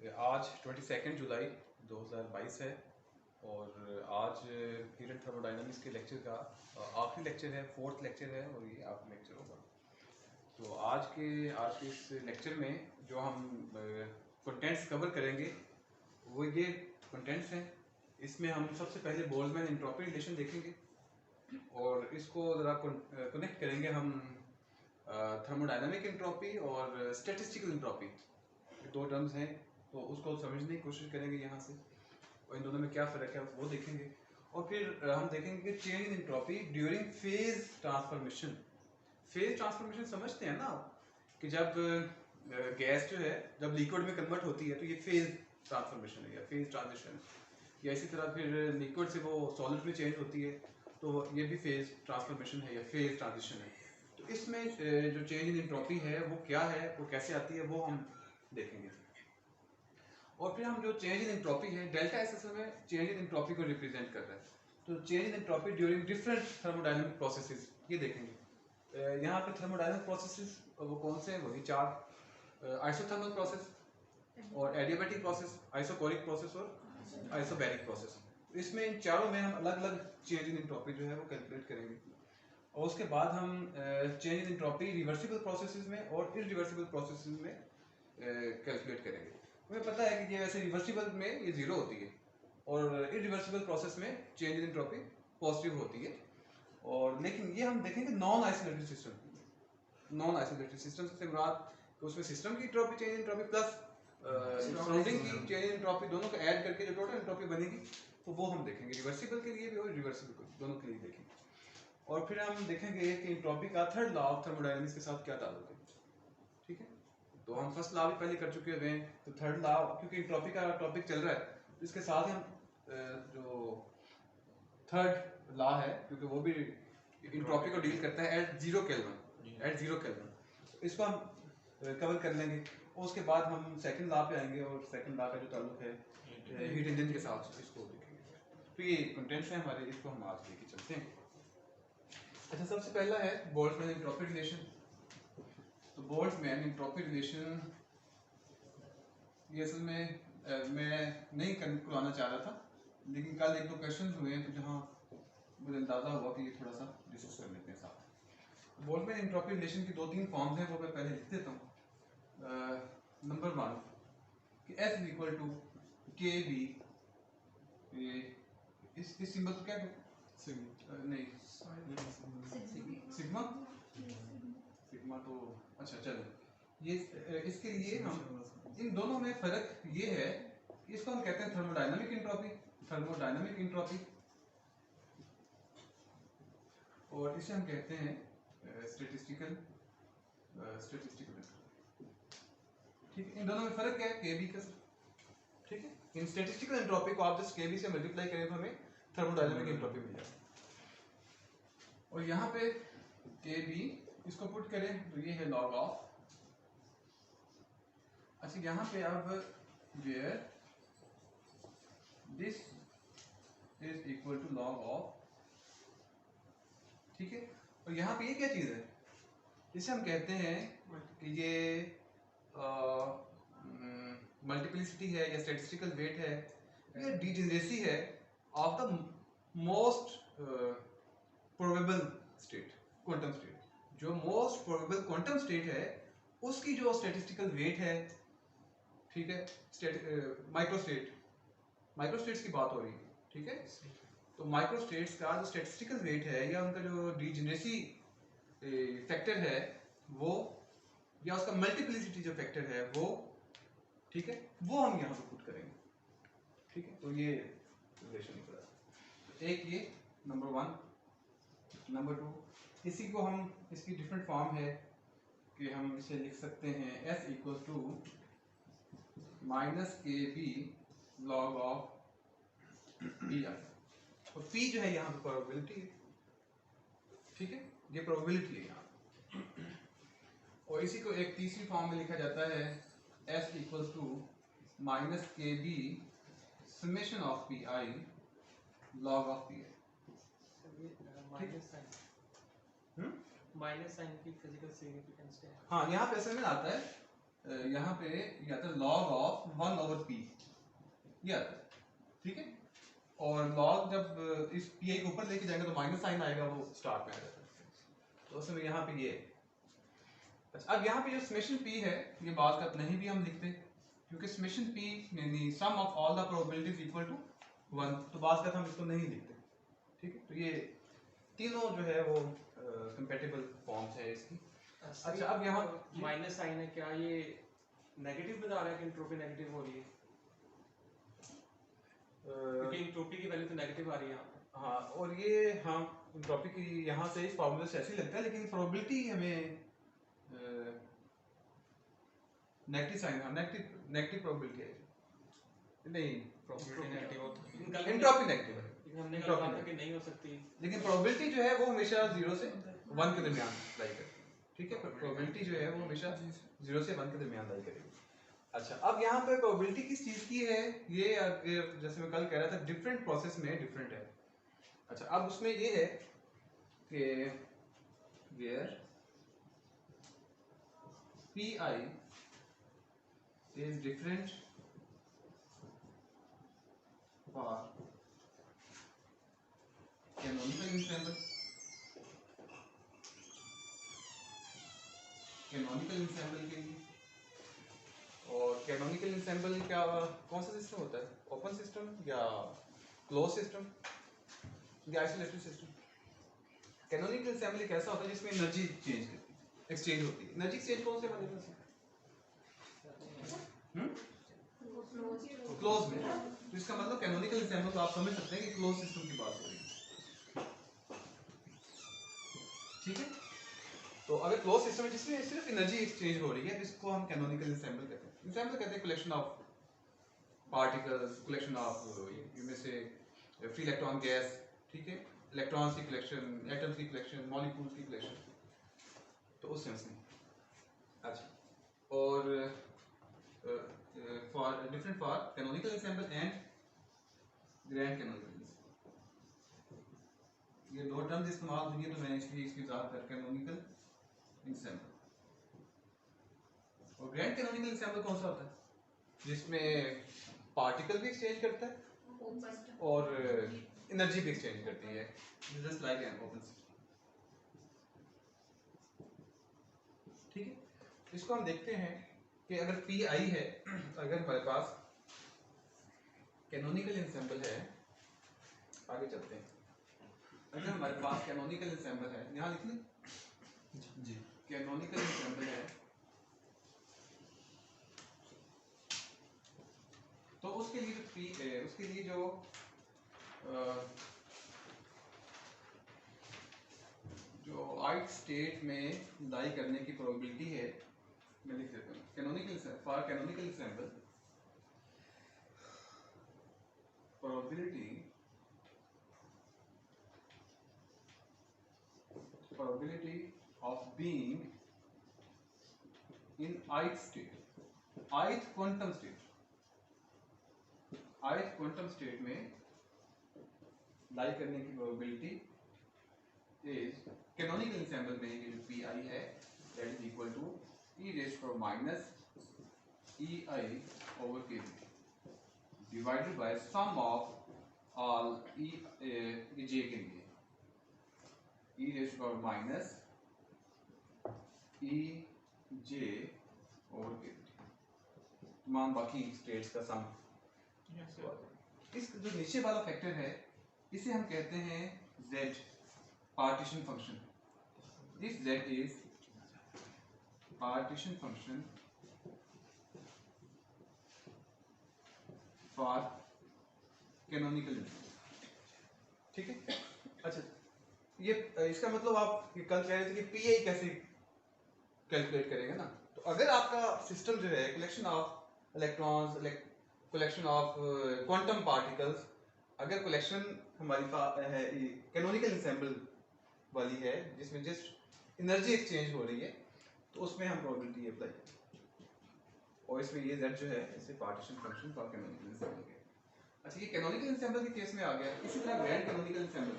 आज 22 जुलाई 2022 है और आज पीरियड थर्मोडायनामिक्स के लेक्चर का आखिरी लेक्चर है, फोर्थ लेक्चर है और ये आखिरी लेक्चर होगा। तो आज के इस लेक्चर में जो हम कंटेंट्स कवर करेंगे वो ये कंटेंट्स हैं। इसमें हम सबसे पहले बोल्ट्जमैन एंट्रोपी रिलेशन देखेंगे और इसको ज़रा कनेक्ट करेंगे हम थर्मोडायनामिक एंट्रोपी और स्टैटिस्टिकल एंट्रोपी, दो टर्म्स हैं, तो उसको समझने की कोशिश करेंगे यहाँ से और इन दोनों में क्या फ़र्क है वो देखेंगे। और फिर हम देखेंगे कि change in entropy during phase transformation. Phase transformation समझते हैं ना आप, कि जब गैस जो है जब लिक्विड में कन्वर्ट होती है तो ये फेज ट्रांसफॉर्मेशन है या फेज ट्रांजिशन, या इसी तरह फिर लिक्विड से वो सॉलिड में चेंज होती है तो ये भी फेज ट्रांसफॉर्मेशन है या फेज ट्रांजिशन है। तो इसमें जो चेंज इन एंट्रोपी है वो क्या है, वो कैसे आती है, वो हम देखेंगे। और फिर हम जो चेंज इन एंट्रोपी है, डेल्टा एस असल में चेंज इन एंट्रोपी को रिप्रेजेंट कर रहा है, तो change in entropy during different thermodynamic processes ये देखेंगे। यहाँ पे थर्मोडायनामिक प्रोसेसेस वो कौन से हैं, वही चार, आइसोथर्मल प्रोसेस और एडियाबैटिक प्रोसेस, आइसोकोरिक प्रोसेस और आइसोबैरिक प्रोसेस। इसमें इन चारों में हम अलग अलग चेंज इन एंट्रोपी जो है वो कैलकुलेट करेंगे और उसके बाद हम change in entropy reversible processes में और इरिवर्सिबल प्रोसेसेस में कैलकुलेट करेंगे। हमें पता है कि ये वैसे रिवर्सिबल में ये जीरो होती है और इरिवर्सिबल प्रोसेस में चेंज इन एंट्रोपी पॉजिटिव होती है। और लेकिन ये हम देखेंगे non isolated system. Non isolated system से मुराद कि उसमें सिस्टम की entropy change entropy plus surrounding की चेंज एंट्रोपी दोनों को ऐड करके जो टोटल एंट्रोपी बनेगी तो वो हम देखेंगे, रिवर्सिबल के लिए भी और रिवर्सिबल दोनों के लिए देखेंगे। और फिर हम देखेंगे कि एंट्रोपी का थर्ड लॉ ऑफ थर्मोडायनामिक्स के साथ क्या ताल्लुक है। ठीक है, तो हम फर्स्ट लॉ भी पहले कर चुके हुए हैं, तो थर्ड लॉ क्योंकि एंट्रोपी का टॉपिक चल रहा है तो इसके साथ हम जो थर्ड लॉ है क्योंकि वो भी एंट्रोपी को डील करता है एट जीरो केल्विन, इसको हम कवर कर लेंगे। और उसके बाद हम सेकंड लॉ पे आएंगे और सेकंड लॉ का जो ताल्लुक है हीट इंजन के साथ इसको देखेंगे। तो ये कंटेंट्स हैं हमारे, इसको हम आज लेके चलते हैं। अच्छा, सबसे पहला है बोल्ट्जमैन एंट्रोपी रिलेशन। तो बोल्ट्जमैन एंट्रोपी रिलेशन ये असल में मैं नहीं करवाना चाह रहा था, लेकिन कल एक दो क्वेश्चन हुए हैं तो जहाँ मुझे अंदाज़ा हुआ कि ये थोड़ा सा डिस्कस कर लेते हैं साथ। बोल्ट्जमैन एंट्रोपी रिलेशन की दो तीन फॉर्म्स हैं, वो मैं पहले लिख देता हूँ। नंबर वन कि एस इज इक्वल टू के बी, इस सिंबल को क्या कहते हैं? नहीं, सिग्मा। सिग्मा तो अच्छा चलो, ये इसके लिए हम इन दोनों में फर्क ये है, इसको हम कहते हैं थर्मोडायनामिक एंट्रोपी, थर्मोडायनामिक एंट्रोपी, और इसे हम कहते हैं स्टैटिस्टिकल एंट्रोपी। ठीक है, इन दोनों में फर्क है के बी का। ठीक है, इन स्टैटिस्टिकल एंट्रोपी को आप जस्ट के बी से मल्टीप्लाई करें तो हमें थर्मोडायनामिक एंट्रोपी मिल जाएगा। और यहाँ पे के बी इसको पुट करें तो ये है लॉग ऑफ, अच्छा यहाँ पे अब where this is equal to log of, ठीक है। और यहाँ पे ये क्या चीज़ है, इसे हम कहते हैं कि ये मल्टीप्लिसिटी है या स्टैटिस्टिकल वेट है या डिजेनरेसी है of the most probable state, quantum state. जो मोस्ट प्रोबेबल क्वांटम स्टेट है उसकी जो स्टैटिस्टिकल वेट है, ठीक है, माइक्रोस्टेट्स की बात हो रही है, ठीक है। तो माइक्रोस्टेट्स का जो स्टैटिस्टिकल वेट है या उनका जो डिजेनरेसी फैक्टर है वो, या उसका मल्टीप्लिसिटी जो फैक्टर है वो, ठीक है, वो हम यहाँ पे पुट करेंगे। ठीक है, तो ये रिलेशन निकला। एक ये नंबर वन। नंबर टू, इसी को हम, इसकी डिफरेंट फॉर्म है कि हम इसे लिख सकते हैं S equal to minus k B log of P I, और पी जो है यहाँ पे प्रोबेबिलिटी है, ठीक है, ये प्रोबेबिलिटी है यहाँ। और इसी को एक तीसरी फॉर्म में लिखा जाता है S equal to minus k B summation of P I log of P I. Minus sign की फिजिकल सिग्निफिकेंस क्या है? हाँ, यहाँ पे ऐसे में आता है यहाँ पे ये आता है log ऑफ 1/p, ये आता है, ठीक है। और log जब इस पी को ऊपर लेके जाएंगे तो माइनस साइन आएगा, वो स्टार्ट में आ जाता है, तो उसमें यहाँ पे ये। अच्छा, अब यहाँ पे जो समेशन p है, ये बात का नहीं भी हम लिखते, क्योंकि समेशन p यानी sum of all the probabilities equal to 1, तो बात का हम इसको नहीं लिखते, ठीक है। तो ये तीनों जो है वो कंपैटिबल फॉर्म्स है इसकी। अच्छा, अब यहाँ माइनस साइन है, क्या ये नेगेटिव बता रहा है कि एंट्रोपी नेगेटिव हो रही है? क्योंकि एंट्रोपी की वैल्यू तो नेगेटिव आ रही है यहाँ पे। हाँ, और ये हाँ एंट्रोपी की यहाँ से इस फॉर्मूले से ऐसे ही लगता है, लेकिन प्रोबेबिलिटी हमें नेगेटिव साइन, हाँ नेगेटिव प्रोबेबिलिटी है, नहीं प्रोबेबिलिटी नेगेटिव होती है, एंट्रोपी नेगेटिव है, लेकिन हमने कल कहा था कि नहीं हो सकती, लेकिन प्रोबेबिलिटी जो है वो हमेशा 0 से 1 के दरमियान लाई करती है, ठीक है। प्रोबेबिलिटी जो है वो हमेशा 0 से 1 के दरमियान लाई करेगी। अच्छा, अब यहाँ पे प्रोबेबिलिटी किस चीज की है, ये जैसे मैं कल कह रहा था डिफरेंट प्रोसेस में डिफरेंट है। अच्छा, अब उसमें ये है कि where PI is different for canonical ensemble, canonical ensemble के लिए। और कैनोनिकल इंसेंबल क्या कौन सा सिस्टम होता है, ओपन सिस्टम या क्लोज सिस्टम या आइसोलेटेड सिस्टम? कैनोनिकल इंसेंबल एक ऐसा होता है जिसमें एनर्जी एक्सचेंज होती है। एनर्जी एक्सचेंज कौन से बनेगा से? क्लोज में, तो इसका मतलब कैनोनिकल इंसेंबल तो आप समझ सकते हैं कि क्लोज सिस्टम की बात हो रही है, ठीक है। तो अगर क्लोज सिस्टम है जिसमें सिर्फ एनर्जी एक्सचेंज हो रही है, तो इसको हम कैनोनिकल इंसेंबल कहते हैं। इंसेंबल कहते हैं collection of particles, collection of इनमें से फ्री इलेक्ट्रॉन गैस, ठीक है, इलेक्ट्रॉन्स की कलेक्शन, एटम्स की कलेक्शन, मॉलिक्यूल्स की कलेक्शन, तो उस सेंस में। अच्छा, और for different for canonical ensemble and grand canonical ensemble, ये दो टर्म्स इस्तेमाल हुई है, तो मैंने इसलिए इसकी वजाहत कर कैनोनिकल इंसेंबल। और ग्रैंड कैनोनिकल इंसेंबल कौन सा होता है, जिसमें पार्टिकल भी एक्सचेंज करता है और एनर्जी भी एक्सचेंज करती है, just like an open system, ठीक है। इसको हम देखते हैं कि अगर PI है, अगर हमारे पास कैनोनिकल इंसेंबल है, आगे चलते हैं। अगर हमारे पास कैनोनिकल इंसेंबल है, यहाँ लिख लें जी, कैनोनिकल इंसेंबल है, तो उसके लिए जो ith स्टेट में लाई करने की प्रोबेबिलिटी है, मैं लिख देता हूँ। Canonical for canonical ensemble probability of being in ith state, ith quantum state में लाई करने की प्रोबेबिलिटी इज कैनोनिकल इंसेंबल में ये जो PI है that is equal to e⁻ over kb divided by sum of all j के लिए e⁻ ej over kb, तमाम बाकी स्टेट्स का सम। इस जो नीचे वाला फैक्टर है इसे हम कहते हैं z partition function. This z is partition function for canonical ensemble, ठीक है। अच्छा, ये इसका मतलब आप ये कल कह रहे थे कि PI कैसे कैलकुलेट करेंगे ना, तो अगर आपका सिस्टम जो है collection of electrons, collection of quantum particles, अगर कलेक्शन हमारी है कैनोनिकल इंसेंबल वाली है जिसमें जस्ट एनर्जी एक्सचेंज हो रही है, तो उसमें हम प्रोबेबिलिटी अप्लाई करें, और इसमें ये z जो है इसे partition function for canonical ensemble के। अच्छा, ये कैनोनिकल इंसेंबल के केस में आ गया। इसी तरह ग्रैंड कैनोनिकल इंसेंबल,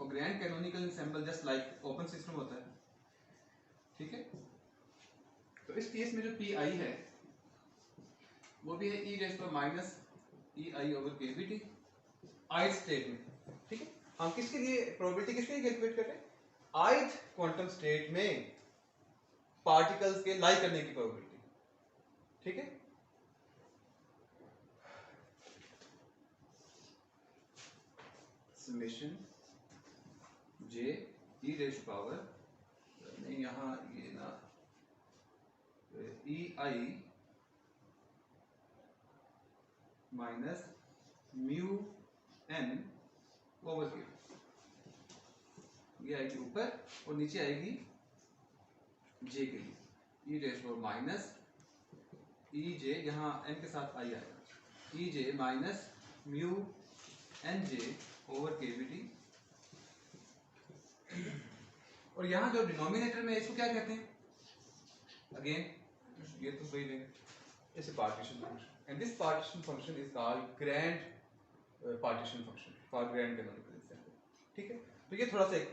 और grand canonical ensemble just like open system होता है, ठीक है। तो इस केस में जो पी आई है वो भी है ई रेज़ पर माइनस ई आई ओवर केवीटी ith स्टेट में, ठीक है। हम किसके लिए प्रोबेबिलिटी किसके लिए कैलकुलेट कर रहे हैं? ith क्वांटम स्टेट में पार्टिकल्स के लाई करने की प्रोबेबिलिटी, ठीक है। समेशन जे ई रेज़ पावर नहीं, यहाँ ये ना ई आई माइनस म्यू एन ओवर के, ये आएगी ऊपर और नीचे आएगी जे के लिए E raise power minus E J, यहाँ एन के साथ आई आएगा, E J minus mu N J over KVT. और यहाँ जो डिनोमिनेटर में इसको क्या कहते हैं? अगेन ये तो वही लेंगे, इसे partition function, and this partition function is called grand partition function for grand canonical ensemble, ठीक है। तो ये थोड़ा सा एक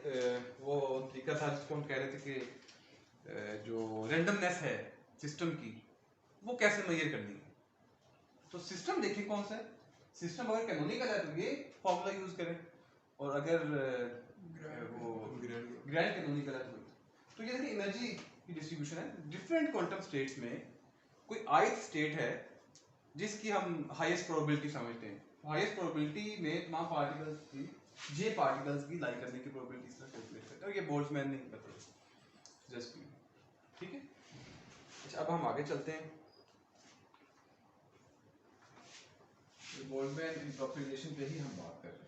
वो तरीका था जिसको हम कह रहे थे कि जो रैंडमनेस है सिस्टम की वो कैसे मेजर करनी है। तो सिस्टम देखिए कौन सा है, सिस्टम अगर कैनोनिकल है तो ये फॉर्मूला यूज करें, और अगर वो ग्रैंड कैनोनिकल है तो ये देखिए एनर्जी की डिस्ट्रीब्यूशन है डिफरेंट क्वांटम स्टेट्स में। कोई ith स्टेट है जिसकी हम हाईएस्ट प्रोबेबिलिटी समझते हैं, हाईएस्ट प्रोबेबिलिटी में तमाम पार्टिकल्स की जे पार्टिकल्स की लाई करने की प्रोबेबिलिटी इस तरह कैलकुलेट करते हैं, और ये बोल्ट्जमैन ने बताया जस्ट, ठीक है। अच्छा अब हम आगे चलते हैं। बोल्ट्जमैन एंट्रोपी रिलेशन पे ही हम बात कर रहे हैं,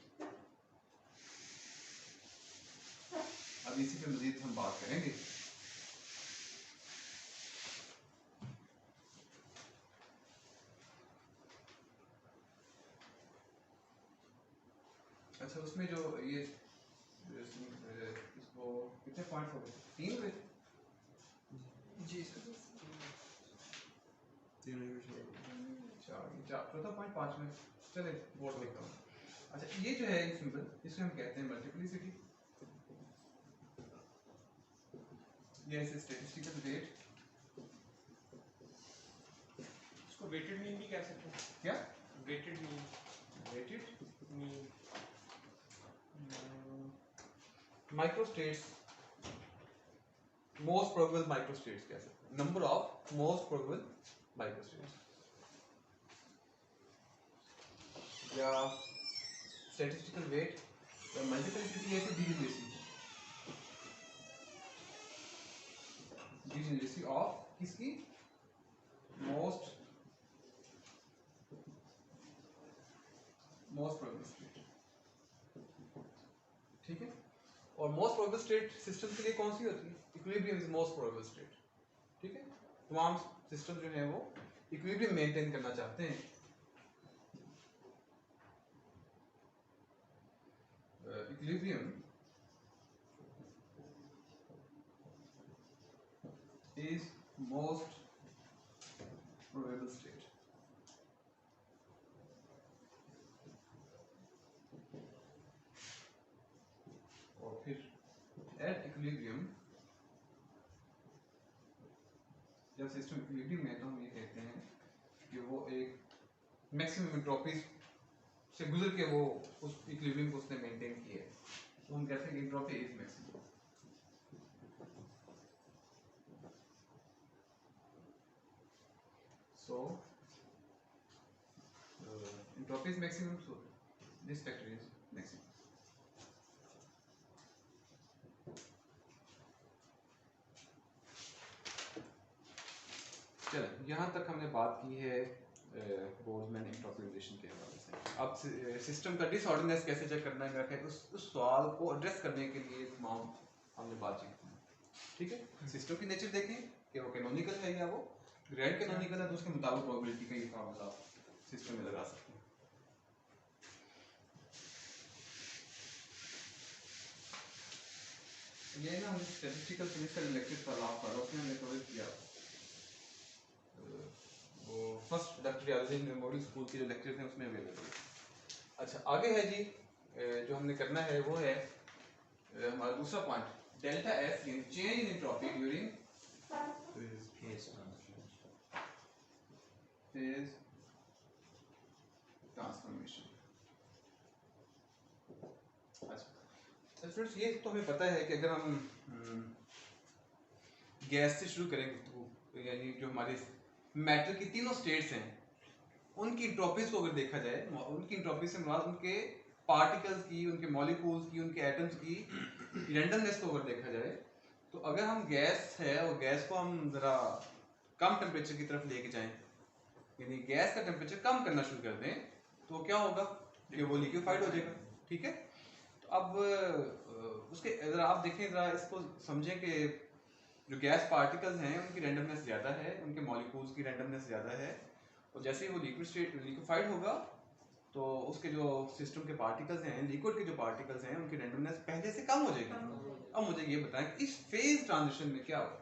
अब इसी पे मजीद हम बात करेंगे। अच्छा उसमें जो ये इसको कितने पॉइंट हो गए? 3 हुए जी सर। 3 चौथा पॉइंट 5 में चले बोर्ड लिखता हूँ। अच्छा ये जो है सिंबल इसको हम कहते हैं मल्टीप्लिसिटी, ये है स्टैटिस्टिकल वेट, इसको वेटेड मीन भी कह सकते हैं। क्या weighted mean, weighted mean microstates, most probable microstates कह सकते हैं, number of most probable microstates, या स्टैटिस्टिकल वेट या मल्टीप्लिसिटी है डिजेनरेसी ऑफ किसकी? मोस्ट प्रोबेबल स्टेट, ठीक है। और मोस्ट प्रोबेबल स्टेट सिस्टम के लिए कौन सी होती है? Equilibrium is most probable state, ठीक है। तमाम सिस्टम जो है वो इक्विलिब्रियम मेंटेन करना चाहते हैं। Equilibrium is most probable state, और फिर at equilibrium, जब सिस्टम इक्विलिब्रियम में तो हम ये कहते हैं कि वो एक मैक्सिमम एंट्रोपी से गुजर के वो उस इक्विलिब्रियम को उसने मेंटेन किया है, तो हम कहते हैं कि entropy is maximum. So entropy is maximum, so this factor is maximum. चलो यहाँ तक हमने बात की है बोल्ट्जमैन एंट्रोपी रिलेशन के हवाले से। अब सिस्टम का डिसऑर्डरनेस कैसे चेक करना है उस सवाल को एड्रेस करने के लिए तमाम हमने बातचीत की, ठीक है। सिस्टम की नेचर देखें कि वो कैनोनिकल है या वो ग्रैंड कैनोनिकल है, तो उसके मुताबिक प्रोबेबिलिटी का ये फार्मूला सिस्टम में लगा सकते हैं। ये ना हमने स्टैटिस्टिकल फिजिक्स लेक्चर पर लाभ पढ़ा, उसमें हमने कवर किया वो first doctor Yadav memorial school के जो लेक्चर थे उसमें अवेलेबल है। अच्छा आगे है जी, जो हमने करना है वो है हमारा दूसरा पॉइंट डेल्टा एफ यानी change in entropy during phase transformation. अच्छा स्टूडेंट्स ये तो हमें पता है कि अगर हम गैस से शुरू करेंगे तो यानी जो हमारे मैटर की तीनों स्टेट्स हैं उनकी इंट्रोपीज को अगर देखा जाए, उनकी इंट्रोपी से मुराद उनके पार्टिकल्स की, उनके मॉलिक्यूल्स की, उनके एटम्स की रैंडमनेस को अगर देखा जाए, तो अगर हम गैस है और गैस को हम ज़रा कम टेम्परेचर की तरफ लेके जाएं, यानी गैस का टेम्परेचर कम करना शुरू कर दें, तो क्या होगा कि वो लिक्विफाइड हो जाएगा। ठीक है, तो अब उसके ज़रा आप देखें, ज़रा इसको समझें कि जो गैस पार्टिकल्स हैं उनकी रैंडमनेस ज़्यादा है, उनके मॉलिक्यूल्स की रैंडमनेस ज़्यादा है, और जैसे ही वो लिक्विफाइड होगा तो उसके जो सिस्टम के पार्टिकल्स हैं, लिक्विड के जो पार्टिकल्स हैं, उनकी रैंडमनेस पहले से कम हो जाएगी। अब मुझे ये बताएं कि इस फेज ट्रांजिशन में क्या होगा,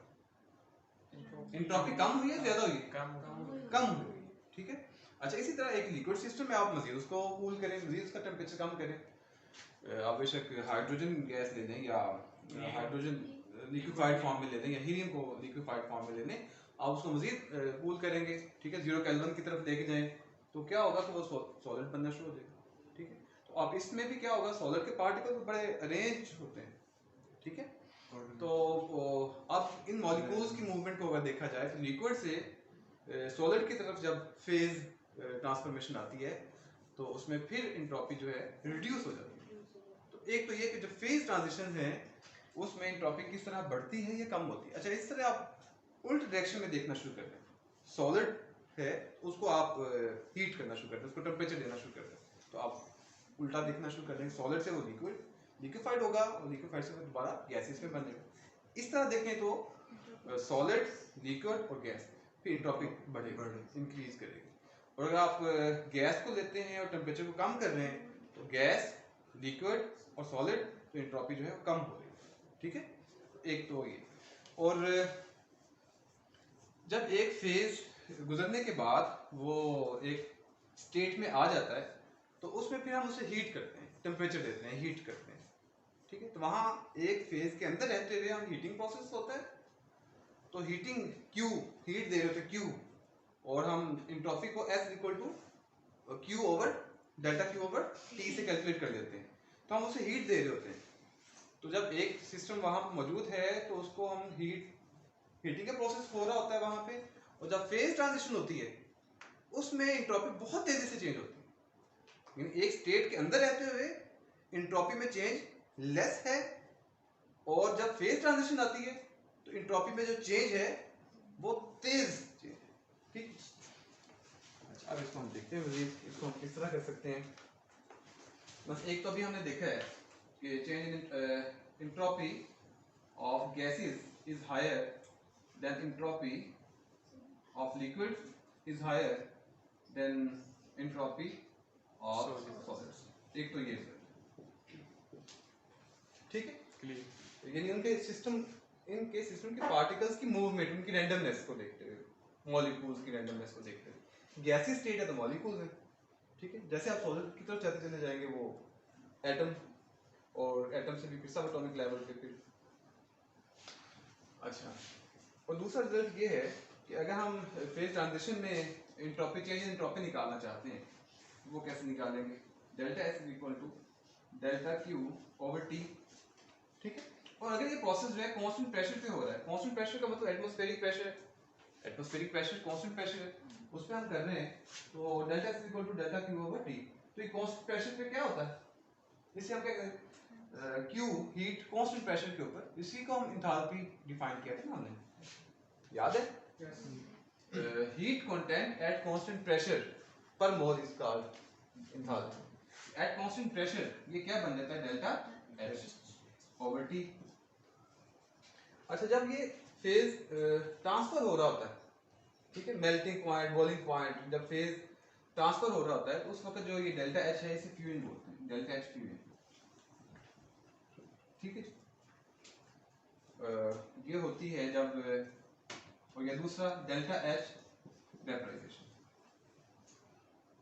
एंट्रोपी कम हुई है ज़्यादा हुई? कम हुई। ठीक है, अच्छा इसी तरह एक लिक्विड सिस्टम में आप मजीद उसको कूल करें, मजीद उसका टेम्परेचर कम करें, आप बेशक हाइड्रोजन गैस ले लें या हाइड्रोजन लिक्विफाइड फॉर्म में ले लें या हीलियम को लिक्विफाइड फॉर्म में ले लें, आप उसको मजीद कूल करेंगे, ठीक है, 0 केल्विन की तरफ लेके जाएं, तो क्या होगा कि वो सॉलिड बनना शुरू हो जाएगा। ठीक है, तो अब इसमें भी क्या होगा, सॉलिड के पार्टिकल बड़े अरेंज होते हैं। ठीक है, तो अब इन मॉलिक्यूल्स की मूवमेंट को अगर देखा जाए तो लिक्विड से सॉलिड की तरफ जब फेज ट्रांसफॉर्मेशन आती है तो उसमें फिर एंट्रोपी जो है रिड्यूस हो जाती है। तो एक तो ये कि जो फेज ट्रांजिशन है उसमें एंट्रोपी किस तरह बढ़ती है या कम होती है। अच्छा इस तरह आप उल्ट डायरेक्शन में देखना शुरू कर दें, सॉलिड है उसको आप हीट करना शुरू कर दें, उसको टेम्परेचर देना शुरू कर दें, तो आप उल्टा देखना शुरू कर देंगे, सॉलिड से वो लिक्विफाइड होगा और लिक्विफाइड से वो दोबारा गैसेस में बनेगा। इस तरह देखें तो सॉलिड, लिक्विड और गैस, फिर एंट्रोपी बढ़ेगा, इंक्रीज करेगी। और अगर आप गैस को लेते हैं और टेम्परेचर को कम कर रहे हैं तो गैस, लिक्विड और सॉलिड, तो एंट्रोपी जो है कम हो रही है। ठीक है, एक तो ये, और जब एक फेज गुजरने के बाद वो एक स्टेट में आ जाता है तो उसमें फिर हम उसे हीट करते हैं, टेम्परेचर देते हैं, हीट करते हैं। ठीक है, तो वहाँ एक फेज के अंदर रहते हुए हम हीटिंग प्रोसेस होता है, तो हीटिंग क्यू, हीट दे रहे होते क्यू, और हम एंट्रोपी को S equal to Q over delta Q over T से कैलकुलेट कर लेते हैं, तो हम उसे हीट दे रहे होते हैं। तो जब एक सिस्टम वहाँ मौजूद है तो उसको हम हीटिंग का प्रोसेस हो रहा होता है वहाँ पे, और जब फेज ट्रांजिशन होती है उसमें एंट्रोपी बहुत तेजी से चेंज होती है, यानी एक स्टेट के अंदर रहते हुए एंट्रोपी में चेंज लेस है, और जब फेज ट्रांजिशन आती है तो एंट्रोपी में जो चेंज है वो तेज चेंज है। ठीक, अच्छा अब इसको हम देखते हैं मजीद, इसको हम किस तरह कर सकते हैं। बस एक तो अभी हमने देखा है कि change in entropy of gases is higher than entropy of liquids is higher than entropy of solids। एक तो ये ठीक है, यानी उनके सिस्टम की पार्टिकल्स की मूवमेंट, उनकी रैंडमनेस को देखते हुए, मॉलिक्यूल्स की रैंडमनेस को देखते हुए, गैसीय स्टेट है तो मॉलिक्यूल्स है। ठीक है, जैसे आप सॉलिड की तरफ चलते चले जाएंगे वो एटम, और एटम से भी फिर सब एटॉमिक लेवल पे फिर। अच्छा, और दूसरा रिजल्ट ये है कि अगर हम फेज ट्रांजिशन में एंट्रोपी चेंज एंट्रोपी निकालना चाहते हैं, वो कैसे निकालेंगे, delta S equal to delta Q over T। ठीक है, और अगर ये प्रोसेस जो है कांस्टेंट प्रेशर पे हो रहा है, कांस्टेंट प्रेशर का मतलब एटमॉस्फेरिक प्रेशर कांस्टेंट प्रेशर है, उस पे हम कर रहे हैं, तो delta S equal to delta Q over T। तो ये कांस्टेंट प्रेशर पे क्या होता है, इसे हम क्या कहते हैं, Q हीट कांस्टेंट प्रेशर के ऊपर, इसी को हम एंथैल्पी डिफाइन किया था ना हमने, याद है? Heat content at constant pressure per mole is called enthalpy। At constant pressure ये क्या बन जाता है, डेल्टा H over T। अच्छा, जब ये फेज ट्रांसफर हो रहा होता है, ठीक है, मेल्टिंग पॉइंट, बॉइलिंग पॉइंट, जब फेज ट्रांसफर हो रहा होता है उस वक्त जो ये डेल्टा H है इसे फ्यूजन बोलते हैं, डेल्टा H फ्यूजन। ठीक है, ये होती है जब, और ये दूसरा डेल्टा H वेपराइजेशन।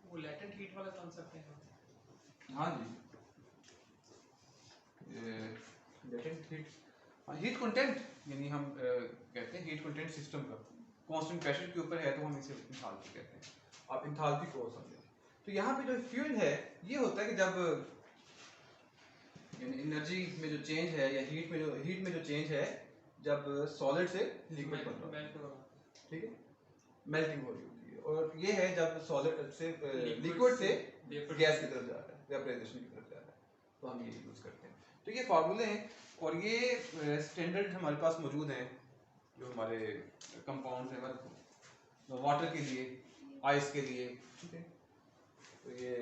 वो लेटेंट हीट वाला कॉन्सेप्ट है। हाँ जी, हीट कंटेंट यानी हम कहते हैं हीट कंटेंट सिस्टम का कांस्टेंट प्रेशर के ऊपर है तो हम इसे इंथाल्पी कहते हैं। आप इंथाल्पी को समझें तो यहाँ पे जो फ्यूल है ये होता है कि जब यानी एनर्जी में जो चेंज है या हीट में जो चेंज है जब सॉलिड से लिक्विड बन रहा है, ठीक है, मेल्टिंग हो रही होती है, और ये है जब सॉलिड से लिक्विड से गैस की तरफ जा रहा है, वेपराइजेशन की तरफ जा रहा है, तो हम ये यूज करते हैं। तो ये फार्मूले हैं और ये स्टैंडर्ड हमारे पास मौजूद हैं जो हमारे कंपाउंड्स हैं वाटर के लिए, आइस के लिए, ठीक है, तो ये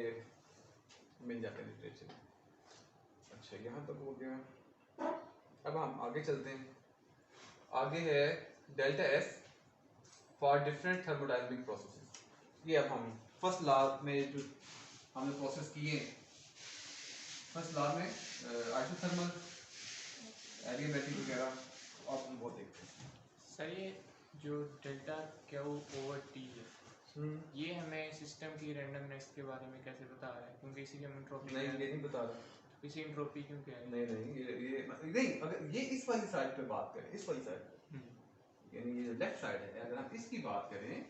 मिल जाते हैं लिटरेचर। अच्छा यहाँ तक हो गया। अब हम आगे चलते हैं। आगे है delta S for different thermodynamic processes. ये अब हम फर्स्ट लॉ में जो हमने प्रोसेस किए, फर्स्ट लॉ में आइसोथर्मल, एडियाबैटिक वगैरह, और हम वो देखते हैं। सर ये जो डेल्टा क्यू ओवर टी है ये हमें सिस्टम की रैंडमनेस के बारे में कैसे बता रहा है? क्योंकि इसी हम एंट्रोपी नहीं, ये नहीं बता रहा। इसी एंट्रोपी क्यों कह रहे हैं? नहीं, ये नहीं, अगर ये इस वाली साइड पे बात करें, इस वाली साइड यानी ये जो लेफ्ट साइड है, अगर हम इसकी बात करें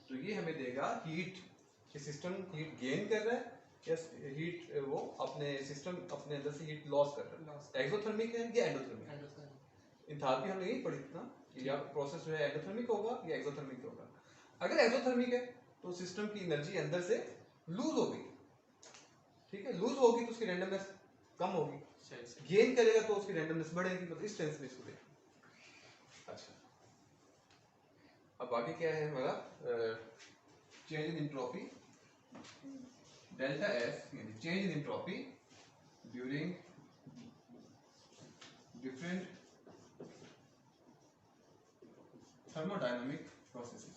तो ये हमें देगा हीट कि सिस्टम हीट गेन कर रहा है या हीट वो अपने सिस्टम अपने अंदर से हीट लॉस कर रहा है, एक्सोथर्मिक है या एंडोथर्मिक है। इंथाल्पी हमने यही पढ़ी ना कि या प्रोसेस जो है एंडोथर्मिक होगा या एक्सोथर्मिक होगा। अगर एक्सोथर्मिक है तो सिस्टम की एनर्जी अंदर से लूज होगी, ठीक है, लूज होगी तो उसकी रैंडमनेस कम होगी, गेन करेगा तो उसकी रैंडमनेस बढ़ेगी, मतलब इस सेंस में इसको देखो। अच्छा अब आगे क्या है हमारा change in entropy, delta S यानी change in entropy during different thermodynamic processes.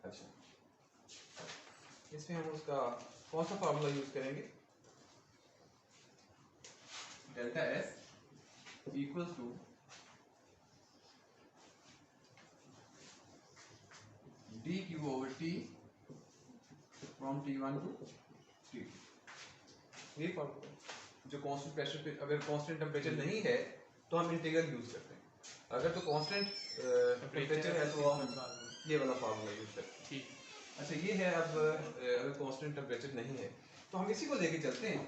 अच्छा इसमें हम उसका कौन सा फार्मूला यूज करेंगे? Delta S equals to D Q over T from T1 to T2। ये फार्मूला जो कांस्टेंट प्रेशर पे, अगर कांस्टेंट टेम्परेचर नहीं है तो हम इंटीग्रल यूज करते हैं, अगर तो कांस्टेंट टेम्परेचर है तो हम ये वाला फार्मूला यूज करते हैं। अच्छा ये है अब अगर कांस्टेंट टेम्परेचर नहीं है तो हम इसी को लेके चलते हैं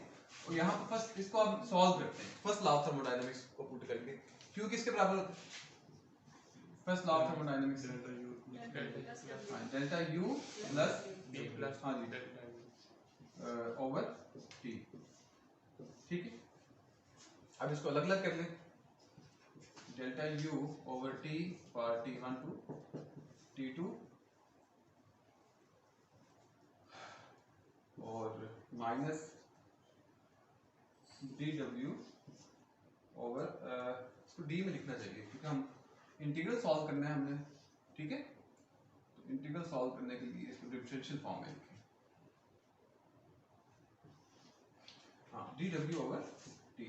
और यहाँ पर फर्स्ट इसको हम सॉल्व करते हैं फर्स्ट लॉ ऑफ थर्मोडायनामिक्स को पुट करके। क्यू किसके बराबर होता है? First law of thermodynamics delta U plus हाँ जी ओवर टी, ठीक है। अब इसको अलग अलग कर लें, delta U over T for T1 to T2 और माइनस dw ओवर इसको d में लिखना चाहिए क्योंकि हम इंटीग्रल सॉल्व करना है हमने, ठीक है, तो इंटीग्रल सॉल्व करने के लिए इसको डिफरेंशियल फॉर्म में लिखें, हाँ dw ओवर t।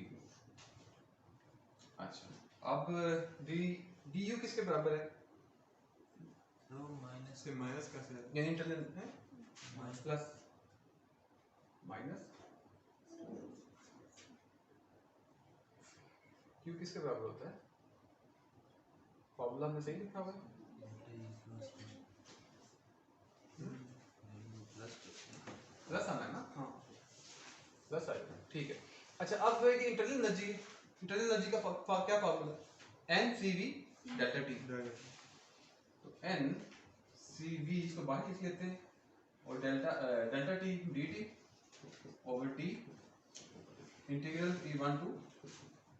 अच्छा अब du किसके बराबर है? माइनस कैसे है? यानी इंटरनल है प्लस माइनस क्यू किसके बराबर होता है? फॉर्मूला में सही लिखा हुआ है, प्लस आना है ना, हाँ प्लस आएगा, ठीक है। अच्छा अब इंटरनल एनर्जी का क्या फॉर्मूला है? NCV डेल्टा टी, तो NCV इसको बाहर लिख लेते हैं और delta T dt over T integral T1 to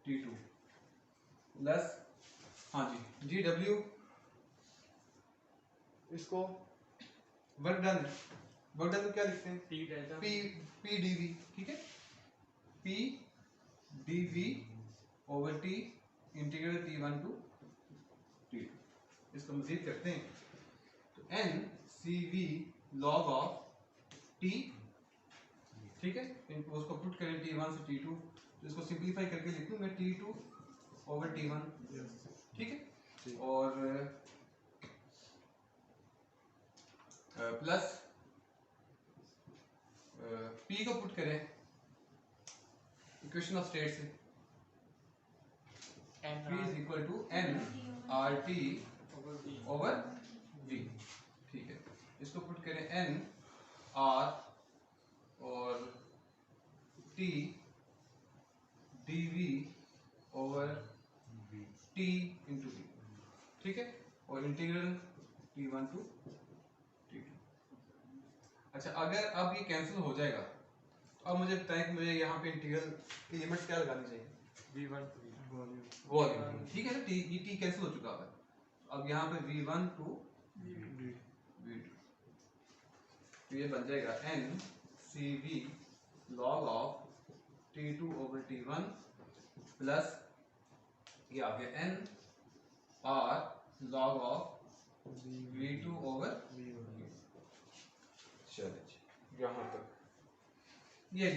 T2 plus हाँ जी dw, इसको वर्क डन को क्या लिखते हैं? टी डेल्टा P dv, ठीक है, P dv over T integral T1 to T2। इसको मजीद करते हैं तो NCV log ऑफ T, ठीक है, उसको पुट करें T1 से T2 तो इसको सिंपलीफाई करके लिख लूँ मैं T2 ओवर T1, ठीक है, और प्लस P को पुट करें इक्वेशन ऑफ स्टेट से N P is equal to N R T over V, ठीक है। इसको पुट करें एन आर और T D V over T into V, ठीक है, और integral T one to T two. अच्छा, अगर अब ये कैंसिल हो जाएगा तो अब मुझे बताएं कि मुझे यहाँ पे इंटीग्रल की लिमिट्स क्या लगानी चाहिए? v1 वॉल्यूम, ठीक है ना, टी ये टी कैंसिल हो चुका है। अब यहाँ पे v1 टू v2, तो ये बन जाएगा n C V log of t2 over t1 plus ये आ गया n r log of v2 over चलिए यहाँ तक ये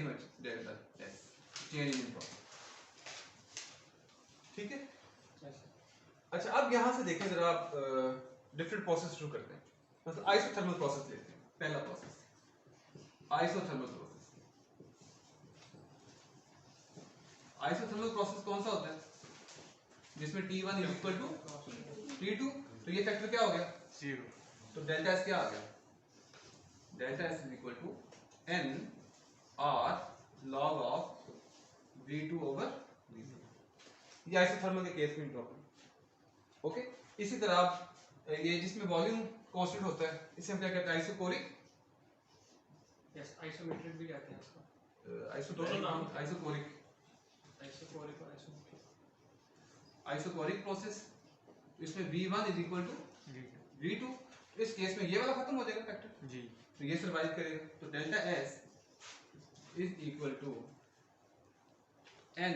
delta S change in property, ठीक है। अच्छा, अब यहाँ से देखें जरा, आप डिफरेंट प्रोसेस शुरू करते हैं। मतलब आइसोथर्मल प्रोसेस लेते हैं। पहला process isothermal process. Isothermal process कौन सा होता है? जिसमें T1 is equal to T2, तो ये फैक्टर क्या हो गया? 0। तो डेल्टा एस क्या आ गया? Delta S is equal to n r log of v2 over v2, ये आइसोथर्मल के केस में इंट्रोपी। ओके, इसी तरह आप ये जिसमें वॉल्यूम कांस्टेंट होता है, इसे हम क्या कहते हैं? आइसोकोरिक, यस, आइसोमेट्रिक भी कहते हैं इसको। आइसोकोरिक, आइसोकोरिक और आइसोमेट्रिक। आइसोकोरिक प्रोसेस, इसमें v1 is equal to v2, इस केस में ये वाला खत्म हो जाएगा फैक्टर जी। तो ये सर्वाइव करेगा। तो delta S is equal to n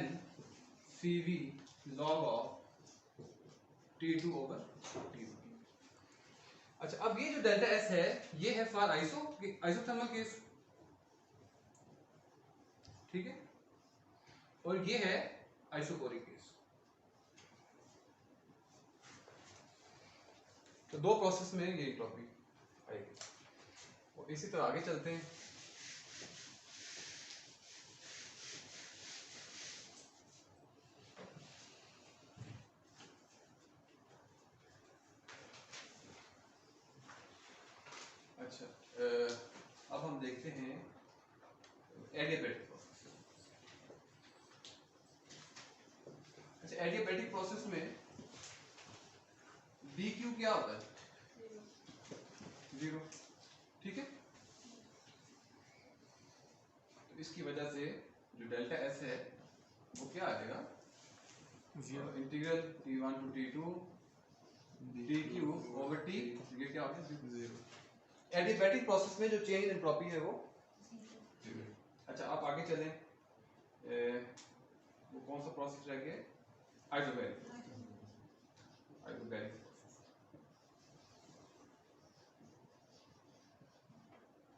C V log of T2 over T1। अच्छा, अब ये जो डेल्टा एस है ये है फॉर आइसोथर्मल केस, ठीक है, और ये है आइसोकोरिक केस। तो दो प्रोसेस में ये एंट्रोपी आएगी। और इसी तरह आगे चलते हैं। अच्छा, अब हम देखते हैं एडियाबैटिक प्रोसेस। अच्छा, एडियाबैटिक प्रोसेस में डी क्यू क्या होता है? 0, ठीक है। तो इसकी वजह से जो डेल्टा एस है वो क्या आ जाएगा? Integral T1 to T2 dq over T, ये क्या होता है? 0। एडियाबैटिक प्रोसेस में जो चेंज इन एंट्रोपी है वो 0। अच्छा, आप आगे चलें, वो कौन सा प्रोसेस रह गया? आइसोबैरिक। आइसोबैरिक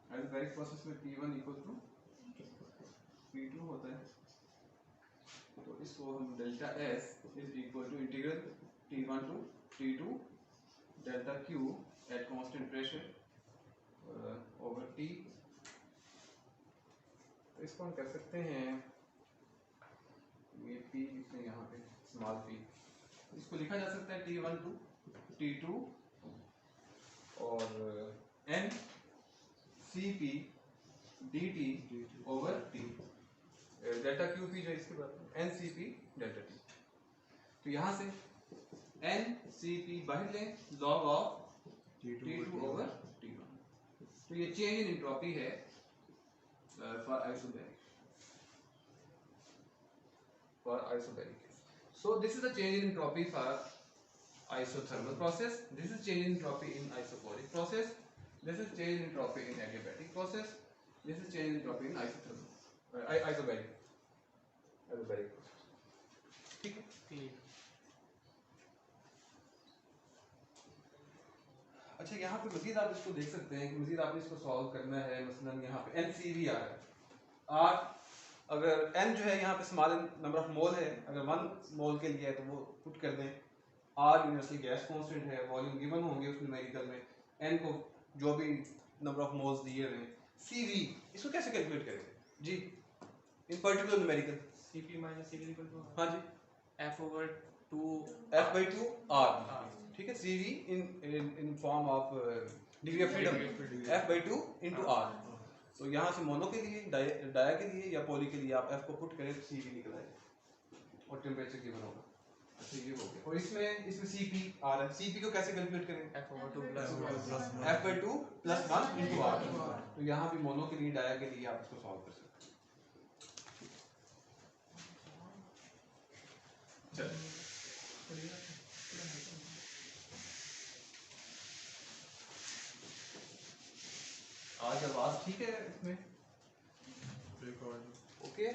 आइसोबैरिक प्रोसेस में P1 इक्वल टू P2 होता है। तो इसको हम delta S is equal to integral T1 to T2 delta Q at constant pressure over T। तो इसको हम कर सकते हैं, ये P लिखते हैं यहाँ पे स्मॉल p, इसको लिखा जा सकता है T1 टू T2 और n Cp dt over T, delta QP जो इसके बाद n Cp डेल्टा T। तो यहाँ से n Cp बाहर लें, log of T2 over T1। तो ये चेंज इन एंट्रोपी है for isobaric case. So this is the change in entropy for isothermal process. This is change in entropy in isochloric process. This is change in entropy in adiabatic process. This is change in entropy in isobaric process. ठीक है? अच्छा, यहाँ पे मजीद आप इसको देख सकते हैं कि मजीद आपने इसको सॉल्व करना है। मसलन यहाँ पे NCV आ रहा है, R अगर n जो है यहाँ पे स्मॉल नंबर ऑफ मोल है, अगर 1 मोल के लिए है तो वो पुट कर दें। R यूनिवर्सल गैस कांस्टेंट है, वॉल्यूम गिवन होंगे उस न्यूमेरिकल में, n को जो भी नंबर ऑफ मोल्स दिए हुए हैं। CV इसको कैसे कैलकुलेट करेंगे जी in particular numerical? Cp minus Cv equal to हाँ जी, F/2 F/2 R, ठीक है, CV in form of degree of freedom, F/2 into R। तो यहाँ से मोनो के लिए, डाया के लिए या पॉली के लिए आप F को पुट करें तो CV निकल आएगा और टेम्परेचर गिवन होगा। अच्छा ये हो गया। और इसमें Cp R है, Cp को कैसे कैलकुलेट करें? F/2 plus F/2 plus 1 into R। तो यहाँ भी मोनो के लिए, डाया के लिए आप इसको सॉल्व कर सकते हैं। चलिए आज आवाज ठीक है इसमें? Okay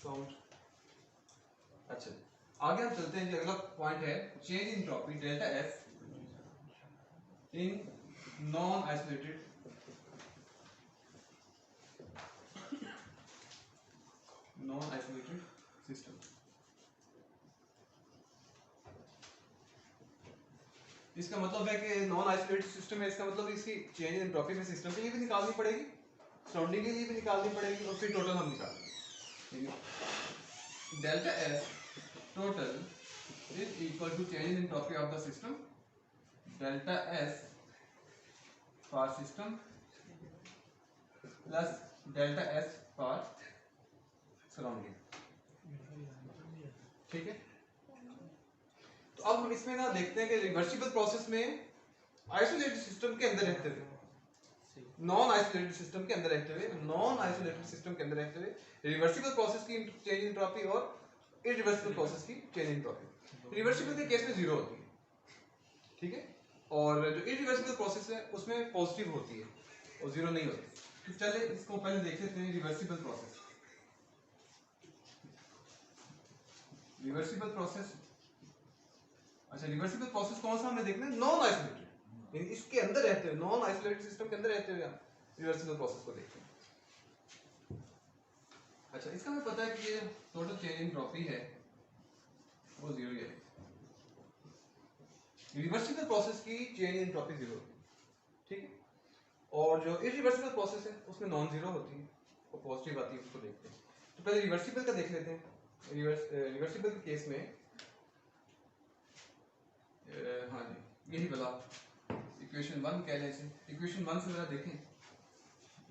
sound. अच्छा आगे हम चलते हैं जी, अगला पॉइंट है change in entropy delta F in non isolated system. इसका मतलब है कि नॉन आइसोलेटेड सिस्टम है, इसका मतलब इसकी चेंज इन एंट्रोपी में सिस्टम के लिए भी निकालनी पड़ेगी, सराउंडिंग के लिए भी निकालनी पड़ेगी और फिर टोटल हम निकालेंगे। Delta F total is equal to change in entropy of the system delta S for system plus delta S for surrounding, ठीक है। तो अब हम इसमें ना देखते हैं कि रिवर्सिबल प्रोसेस में आइसोलेटेड सिस्टम के अंदर रहते हुए, नॉन आइसोलेटेड सिस्टम के अंदर रहते हुए, नॉन आइसोलेटेड सिस्टम के अंदर रहते हुए रिवर्सिबल प्रोसेस की चेंज इन एंट्रोपी और इरिवर्सिबल प्रोसेस की चेंज इन एंट्रोपी। रिवर्सिबल के केस में जीरो होती है, ठीक है, और जो इरिवर्सिबल प्रोसेस है उसमें पॉजिटिव होती है और जीरो नहीं होती। तो चले इसको पहले देख लेते हैं रिवर्सिबल प्रोसेस। रिवर्सिबल प्रोसेस, अच्छा रिवर्सिबल प्रोसेस कौन सा हमें देखना है? नॉन आइसोलेटेड, यानी इसके अंदर रहते हुए, नॉन आइसोलेटेड सिस्टम के अंदर रहते हुए हम रिवर्सिबल प्रोसेस को देखते हैं। अच्छा इसका हमें पता है कि ये टोटल चेंज इन एंट्रोपी है वो जीरो है। रिवर्सिबल प्रोसेस की चेंज इन एंट्रोपी जीरो, ठीक है, और जो इरिवर्सिबल प्रोसेस है उसमें नॉन जीरो होती है और पॉजिटिव आती है, उसको देखते हैं। तो पहले रिवर्सिबल का देख लेते हैं। रिवर्सिबल के केस में हाँ जी यही वाला इक्वेशन 1 कह लें इसे। इक्वेशन 1 से जरा देखें।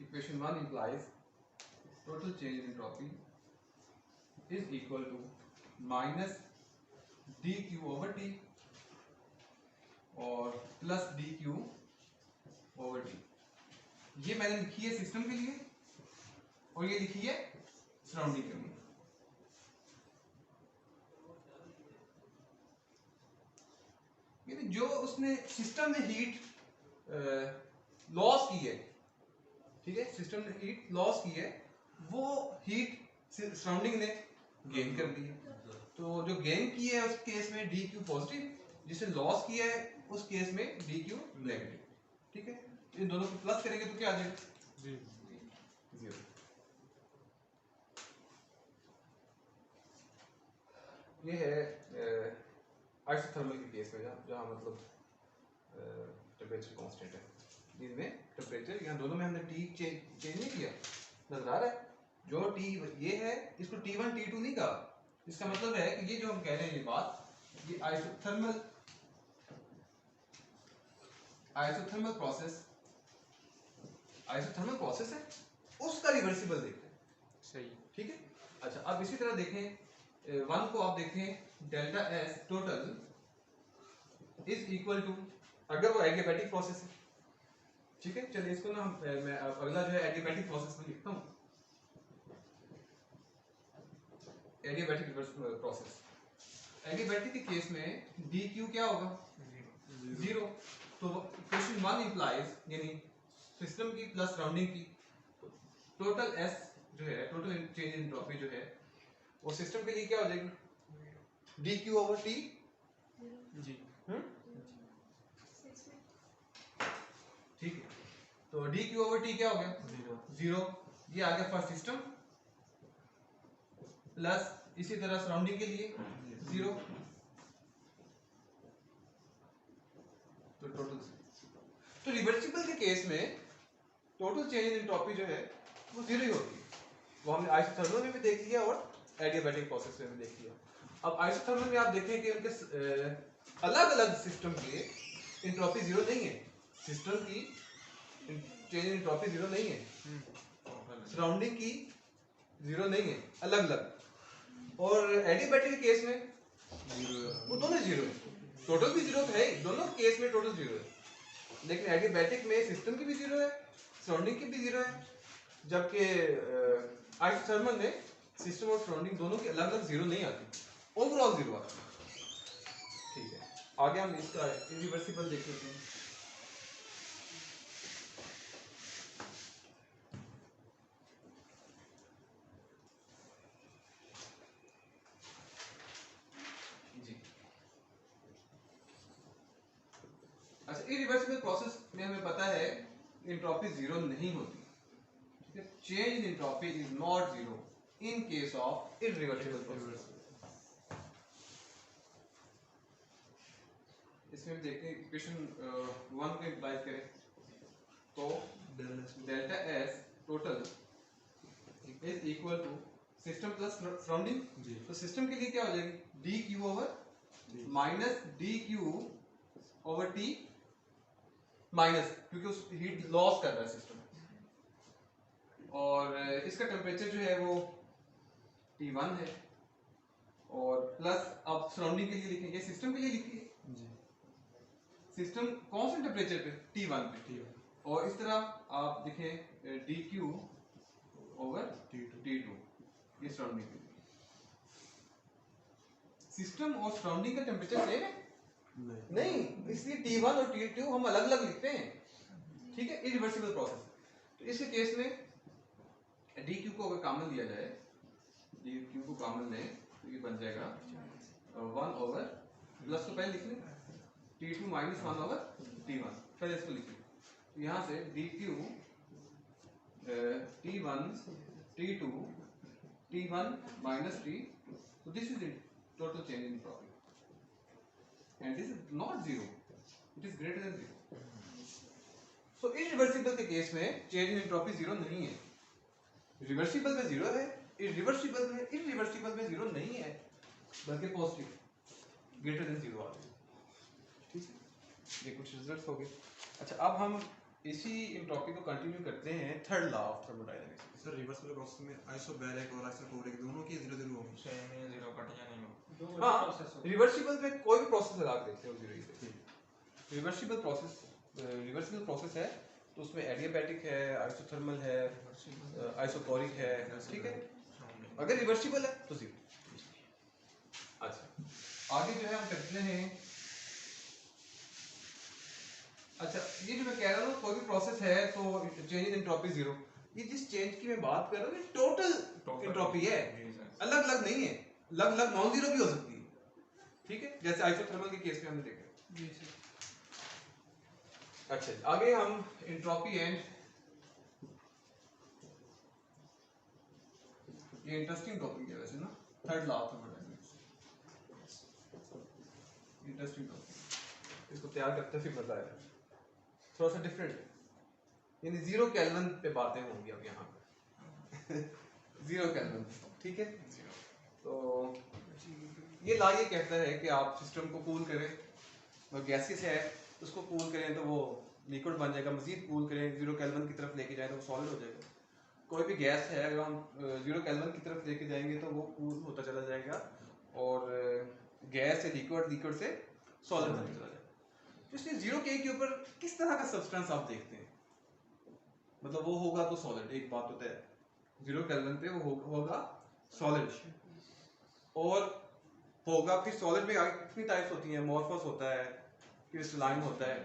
Equation 1 implies total change in entropy is equal to minus dq over t और plus dq over t। ये मैंने लिखी है सिस्टम के लिए और ये लिखी है सराउंडिंग के लिए। यानी जो उसने सिस्टम ने हीट लॉस की है, ठीक है, सिस्टम ने हीट लॉस की है, वो हीट सराउंडिंग ने गेन कर दी है। तो जो गेन की है उस केस में डी क्यू पॉजिटिव, जिसे लॉस किया है उस केस में डी क्यू नेगेटिव, ठीक है। इन दोनों को प्लस करेंगे तो क्या आ जाएगा? जीरो। ये है आइसोथर्मल के केस में जहाँ मतलब टेम्परेचर कांस्टेंट है, जिनमें टेम्परेचर यहाँ दोनों में हमने टी चेंज नहीं किया, नजर आ रहा है। जो टी ये है इसको T1 T2 नहीं कहा। इसका मतलब है कि ये जो हम कह रहे हैं ये बात, ये आइसोथर्मल प्रोसेस है, उसका रिवर्सिबल देखते हैं, सही, ठीक है। अच्छा अब इसी तरह देखें 1 को, आप देखें delta S total is equal to, अगर वो एडियाबैटिक प्रोसेस है, ठीक है। चलिए इसको ना मैं अगला जो है एडियाबैटिक प्रोसेस में लिखता हूँ। एडियाबैटिक प्रोसेस, एडियाबैटिक के केस में डी क्यू क्या होगा? जीरो। तो इक्वेशन 1 इंप्लाइज यानी सिस्टम की प्लस सराउंडिंग की टोटल एस जो है, टोटल चेंज इन एंट्रोपी जो है वो सिस्टम के लिए क्या हो जाएगी? D Q over T G, ठीक है। तो डी क्यू ओवर टी क्या हो गया? जीरो। ये आ गया फर्स्ट सिस्टम, प्लस इसी तरह सराउंडिंग के लिए जीरो। तो टोटल, तो रिवर्सिबल के केस में टोटल चेंज इन एंट्रोपी जो है वो जीरो ही होती है। वो हमने आइसोथर्मल में भी देख लिया और एडियाबैटिक प्रोसेस में देख लिया। अब आइसोथर्मल में आप देखें कि उनके अलग अलग सिस्टम के एंट्रोपी जीरो नहीं है, सिस्टम की चेंज इन एंट्रोपी जीरो नहीं है, सराउंडिंग की जीरो नहीं है, अलग अलग। और एडियाबैटिक के केस में वो दोनों जीरो है, टोटल भी जीरो है, दोनों केस में टोटल जीरो है। लेकिन एडियाबैटिक में सिस्टम की भी जीरो है, सराउंडिंग की भी जीरो है, जबकि आइसोथर्मल में सिस्टम और सराउंडिंग दोनों की अलग अलग जीरो नहीं आती, ओवरऑल जीरो आती है। ठीक है, आगे हम इसका इरिवर्सिबल देख लेते हैं। जी अच्छा, इरिवर्सिबल प्रोसेस में हमें पता है एंट्रोपी जीरो नहीं होती। ठीक है, change in entropy is not zero in case of irreversible process. इसमें देखते हैं इक्वेशन 1 को इम्प्लाई करें तो delta S total is equal to system plus surrounding. तो सिस्टम के लिए क्या हो जाएगी, d Q over minus d Q over T minus, क्योंकि उस हीट लॉस कर रहा है सिस्टम। और इसका टेम्परेचर जो है वो T1 है, और प्लस अब सराउंडिंग के लिए लिखेंगे, सिस्टम के लिए लिखिए सिस्टम कौन से टेम्परेचर पे, T1 पे, और इस तरह आप देखें डी क्यू ओवर T2 ये सराउंडिंग के लिए। सिस्टम और सराउंडिंग का टेम्परेचर सेम है नहीं, इसलिए T1 और T2 हम अलग अलग लिखते हैं। ठीक है, इरिवर्सिबल प्रोसेस। तो इस केस में डी क्यू को अगर कॉमन लिया जाए, डी क्यू को कॉमन लें तो ये बन जाएगा 1 ओवर, प्लस तो पहले लिख लें T2 माइनस 1 ओवर T1, पहले इसको लिख लें। तो यहाँ से D Q T1 T2 T1 minus T2, so this is the total change in entropy, and this is not zero, it is greater than zero. So irreversible के case में change in entropy zero नहीं है, reversible में zero है, irreversible में zero नहीं है, बल्कि पॉजिटिव ग्रेटर देन जीरो आ गया। ठीक है, ये कुछ रिजल्ट्स हो गए। अच्छा, अब हम इसी एंट्रोपी को कंटिन्यू करते हैं third law of thermodynamics. Sir reversible process में आइसोबैरिक और आइसोकोरिक दोनों की जीरो जीरो होगी, सेम है, जीरो कट या नहीं हो। हाँ, रिवर्सिबल में कोई भी प्रोसेस लगा के देखते हो जीरो ही से। रिवर्सिबल प्रोसेस है तो उसमें एडियाबैटिक है, आइसोथर्मल है, आइसोकोरिक है। ठीक है, अगर रिवर्सिबल है तो जीरो। अच्छा, आगे जो है हम करते हैं, अच्छा ये जो मैं कह रहा हूँ कोई भी प्रोसेस है तो चेंज इन एंट्रोपी जीरो, ये जिस चेंज की मैं बात कर रहा हूँ ये टोटल एंट्रोपी है, अलग अलग नहीं है, अलग अलग नॉन जीरो भी हो सकती है। ठीक है, जैसे आइसोथर्मल के केस में हमने देखा। अच्छा, आगे हम एंट्रोपी एंड, ये इंटरेस्टिंग टॉपिक है वैसे ना, third law of thermodynamics, interesting topic, इसको तैयार करते फिर मजा आएगा, थोड़ा सा डिफरेंट, यानी जीरो केल्विन पे बातें होंगी अब यहाँ पे जीरो केल्विन। ठीक है, तो ये लॉ ये कहता है कि आप सिस्टम को कूल करें, और गैसेस है उसको कूल करें तो वो लिक्विड बन जाएगा, मजीद कूल करें जीरो केल्विन की तरफ लेके जाए तो वो सॉलिड हो जाएगा। कोई भी गैस है अगर हम जीरो केल्विन की तरफ लेके जाएंगे तो वो कूल होता चला जाएगा, और गैस से लिक्विड, लिक्विड से सॉलिड बनता चला जाएगा। तो इसलिए जीरो के ऊपर किस तरह का सब्सटेंस आप देखते हैं, मतलब वो होगा तो सॉलिड, एक बात होता है जीरो केल्विन पे वो होगा सॉलिड, और होगा फिर सॉलिड में आगे कितनी टाइप्स होती हैं, अमोर्फस होता है, क्रिस्टलाइन होता है।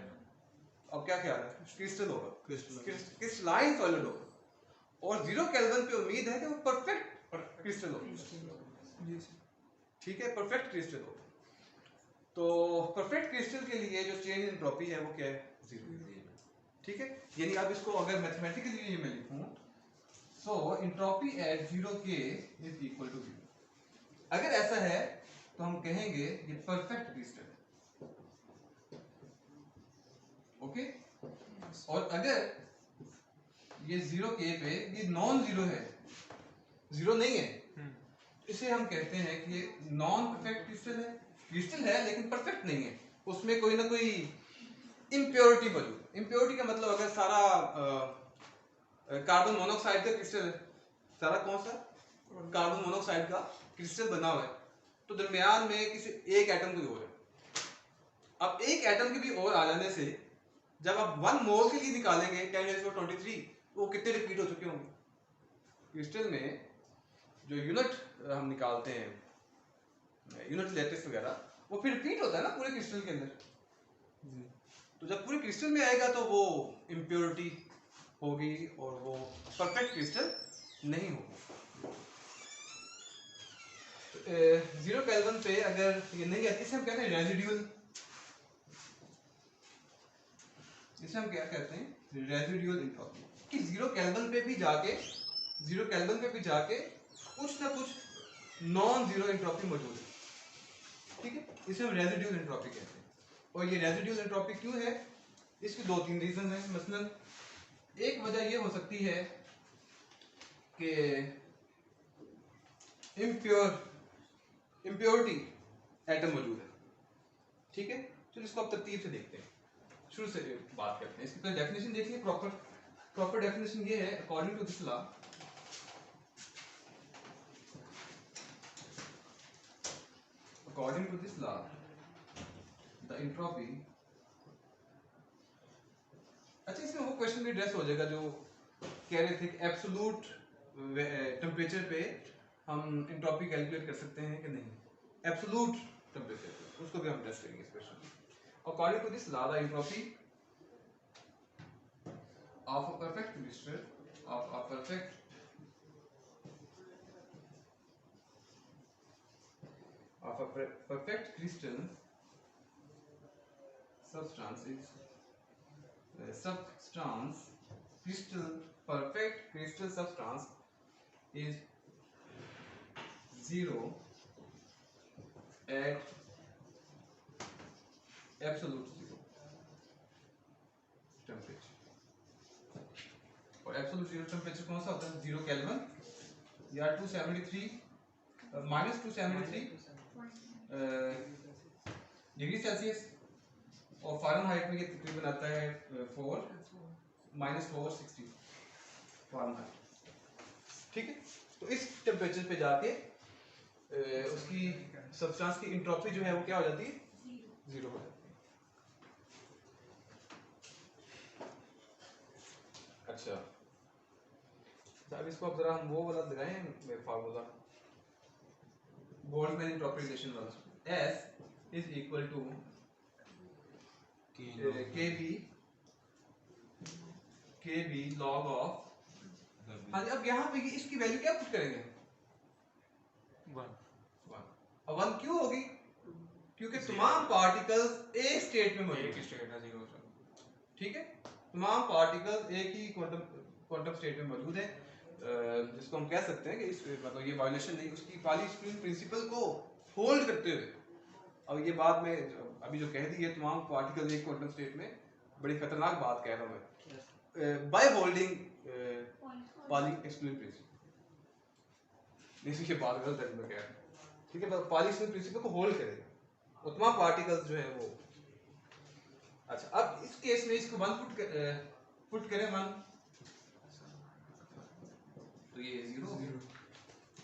अब क्या ख्याल है, क्रिस्टल होगा, क्रिस्टलाइन सॉलिड होगा, और जीरो केल्विन पे उम्मीद है कि वो परफेक्ट क्रिस्टल होगा। ठीक है, परफेक्ट क्रिस्टल होगा। तो परफेक्ट क्रिस्टल के लिए जो चेंज इन एंट्रोपी है वो क्या है, जीरो। ठीक है, यानी अब इसको अगर मैथमेटिकली मैं लिखूं, सो एंट्रोपी एट जीरो के इज इक्वल टू जीरो। अगर ऐसा है तो हम कहेंगे ये परफेक्ट क्रिस्टल है। ओके, और अगर ये जीरो के पे ये नॉन जीरो है, जीरो नहीं है, इसे हम कहते हैं कि ये नॉन परफेक्ट क्रिस्टल है लेकिन परफेक्ट नहीं है, उसमें कोई ना कोई इम्प्योरिटी मौजूद है। इम्प्योरिटी का मतलब अगर सारा कार्बन मोनोऑक्साइड का क्रिस्टल है, सारा कौन सा कार्बन मोनोऑक्साइड का क्रिस्टल बना हुआ है, तो दरमियान में किसी एक एटम कोई और है। अब एक एटम के भी और आ जाने से जब आप 1 मोल के लिए निकालेंगे 10⁻23 वो कितने रिपीट हो चुके होंगे। क्रिस्टल में जो यूनिट हम निकालते हैं, यूनिट लैटिस वगैरह, वो फिर रिपीट होता है ना पूरे क्रिस्टल के अंदर। तो जब पूरे क्रिस्टल में आएगा तो वो इम्प्योरिटी होगी और वो परफेक्ट क्रिस्टल नहीं होगा। 0 केल्विन पे अगर ये नहीं आती, इसे हम कहते हैं रेजिड्यूल, इसे हम क्या कहते हैं रेजिड्यूल एंट्रोपी, कि 0 केल्विन पे भी जाके कुछ ना कुछ नॉन जीरो एंट्रोपी मौजूद है, ठीक है, इसे हम रेजिड्यूल एंट्रोपी कहते हैं। और ये रेजिड्यूल एंट्रोपी क्यों है, इसके 2-3 रीजन हैं। मसलन एक वजह ये हो सकती है कि इम्प्योरिटी एटम मौजूद है, ठीक है। चलो इसको अब तरतीब से देखते हैं, शुरू से बात करते हैं। इसकी पहले डेफिनेशन देखिए, प्रॉपर डेफिनेशन ये है, according to this law, the entropy, अच्छा इसमें वो क्वेश्चन भी एड्रेस हो जाएगा जो कह रहे थे कि एब्सोल्यूट टेम्परेचर पे हम एंट्रोपी कैलकुलेट कर सकते हैं कि नहीं, एब्सोल्यूट टेम्परेचर पे, उसको भी हम एड्रेस करेंगे इस क्वेश्चन में। According to this law the entropy of a perfect crystal perfect crystal substance is 0 at absolute 0 temperature। और absolute 0 temperature कौन सा होता है, 0 केल्विन या 273 -273 डिग्री सेल्सियस, और फ़ारेनहाइट में ये तकरीबन आता है -460 फ़ारेनहाइट, ठीक है। तो इस टेम्परेचर पे जाके उसकी सब्सटेंस की एंट्रोपी जो है वो क्या हो जाती है, 0 हो जाती है। अच्छा अब इसको अब जरा हम वो वाला लगाएं फार्मूला, बोल्ट्जमैन एंट्रोपी रिलेशन वाला, S is equal to KB log of, हाँ जी। अब यहाँ पे इसकी वैल्यू क्या पुट करेंगे, 1। अब 1 क्यों होगी, क्योंकि तमाम पार्टिकल्स एक स्टेट में मौजूद है, ठीक है, तमाम पार्टिकल्स एक ही क्वांटम स्टेट में मौजूद है, जिसको हम कह सकते हैं कि इस मतलब ये वायलेशन नहीं, उसकी पाली स्प्रिंग प्रिंसिपल को होल्ड करते हुए। अब ये बात में अभी जो कह दी है तमाम पार्टिकल एक क्वांटम स्टेट में, बड़ी खतरनाक बात कह रहा हूँ मैं, by holding Pali exclusion principle, नहीं ये बात गलत है मैं कह रहा हूँ, ठीक है, पाली एक्सक्लूजन प्रिंसिपल को होल्ड करेगा और तमाम पार्टिकल्स जो है वो। अच्छा अब इस केस में इसको 1 पुट करें 1, तो ये 0 हो गया।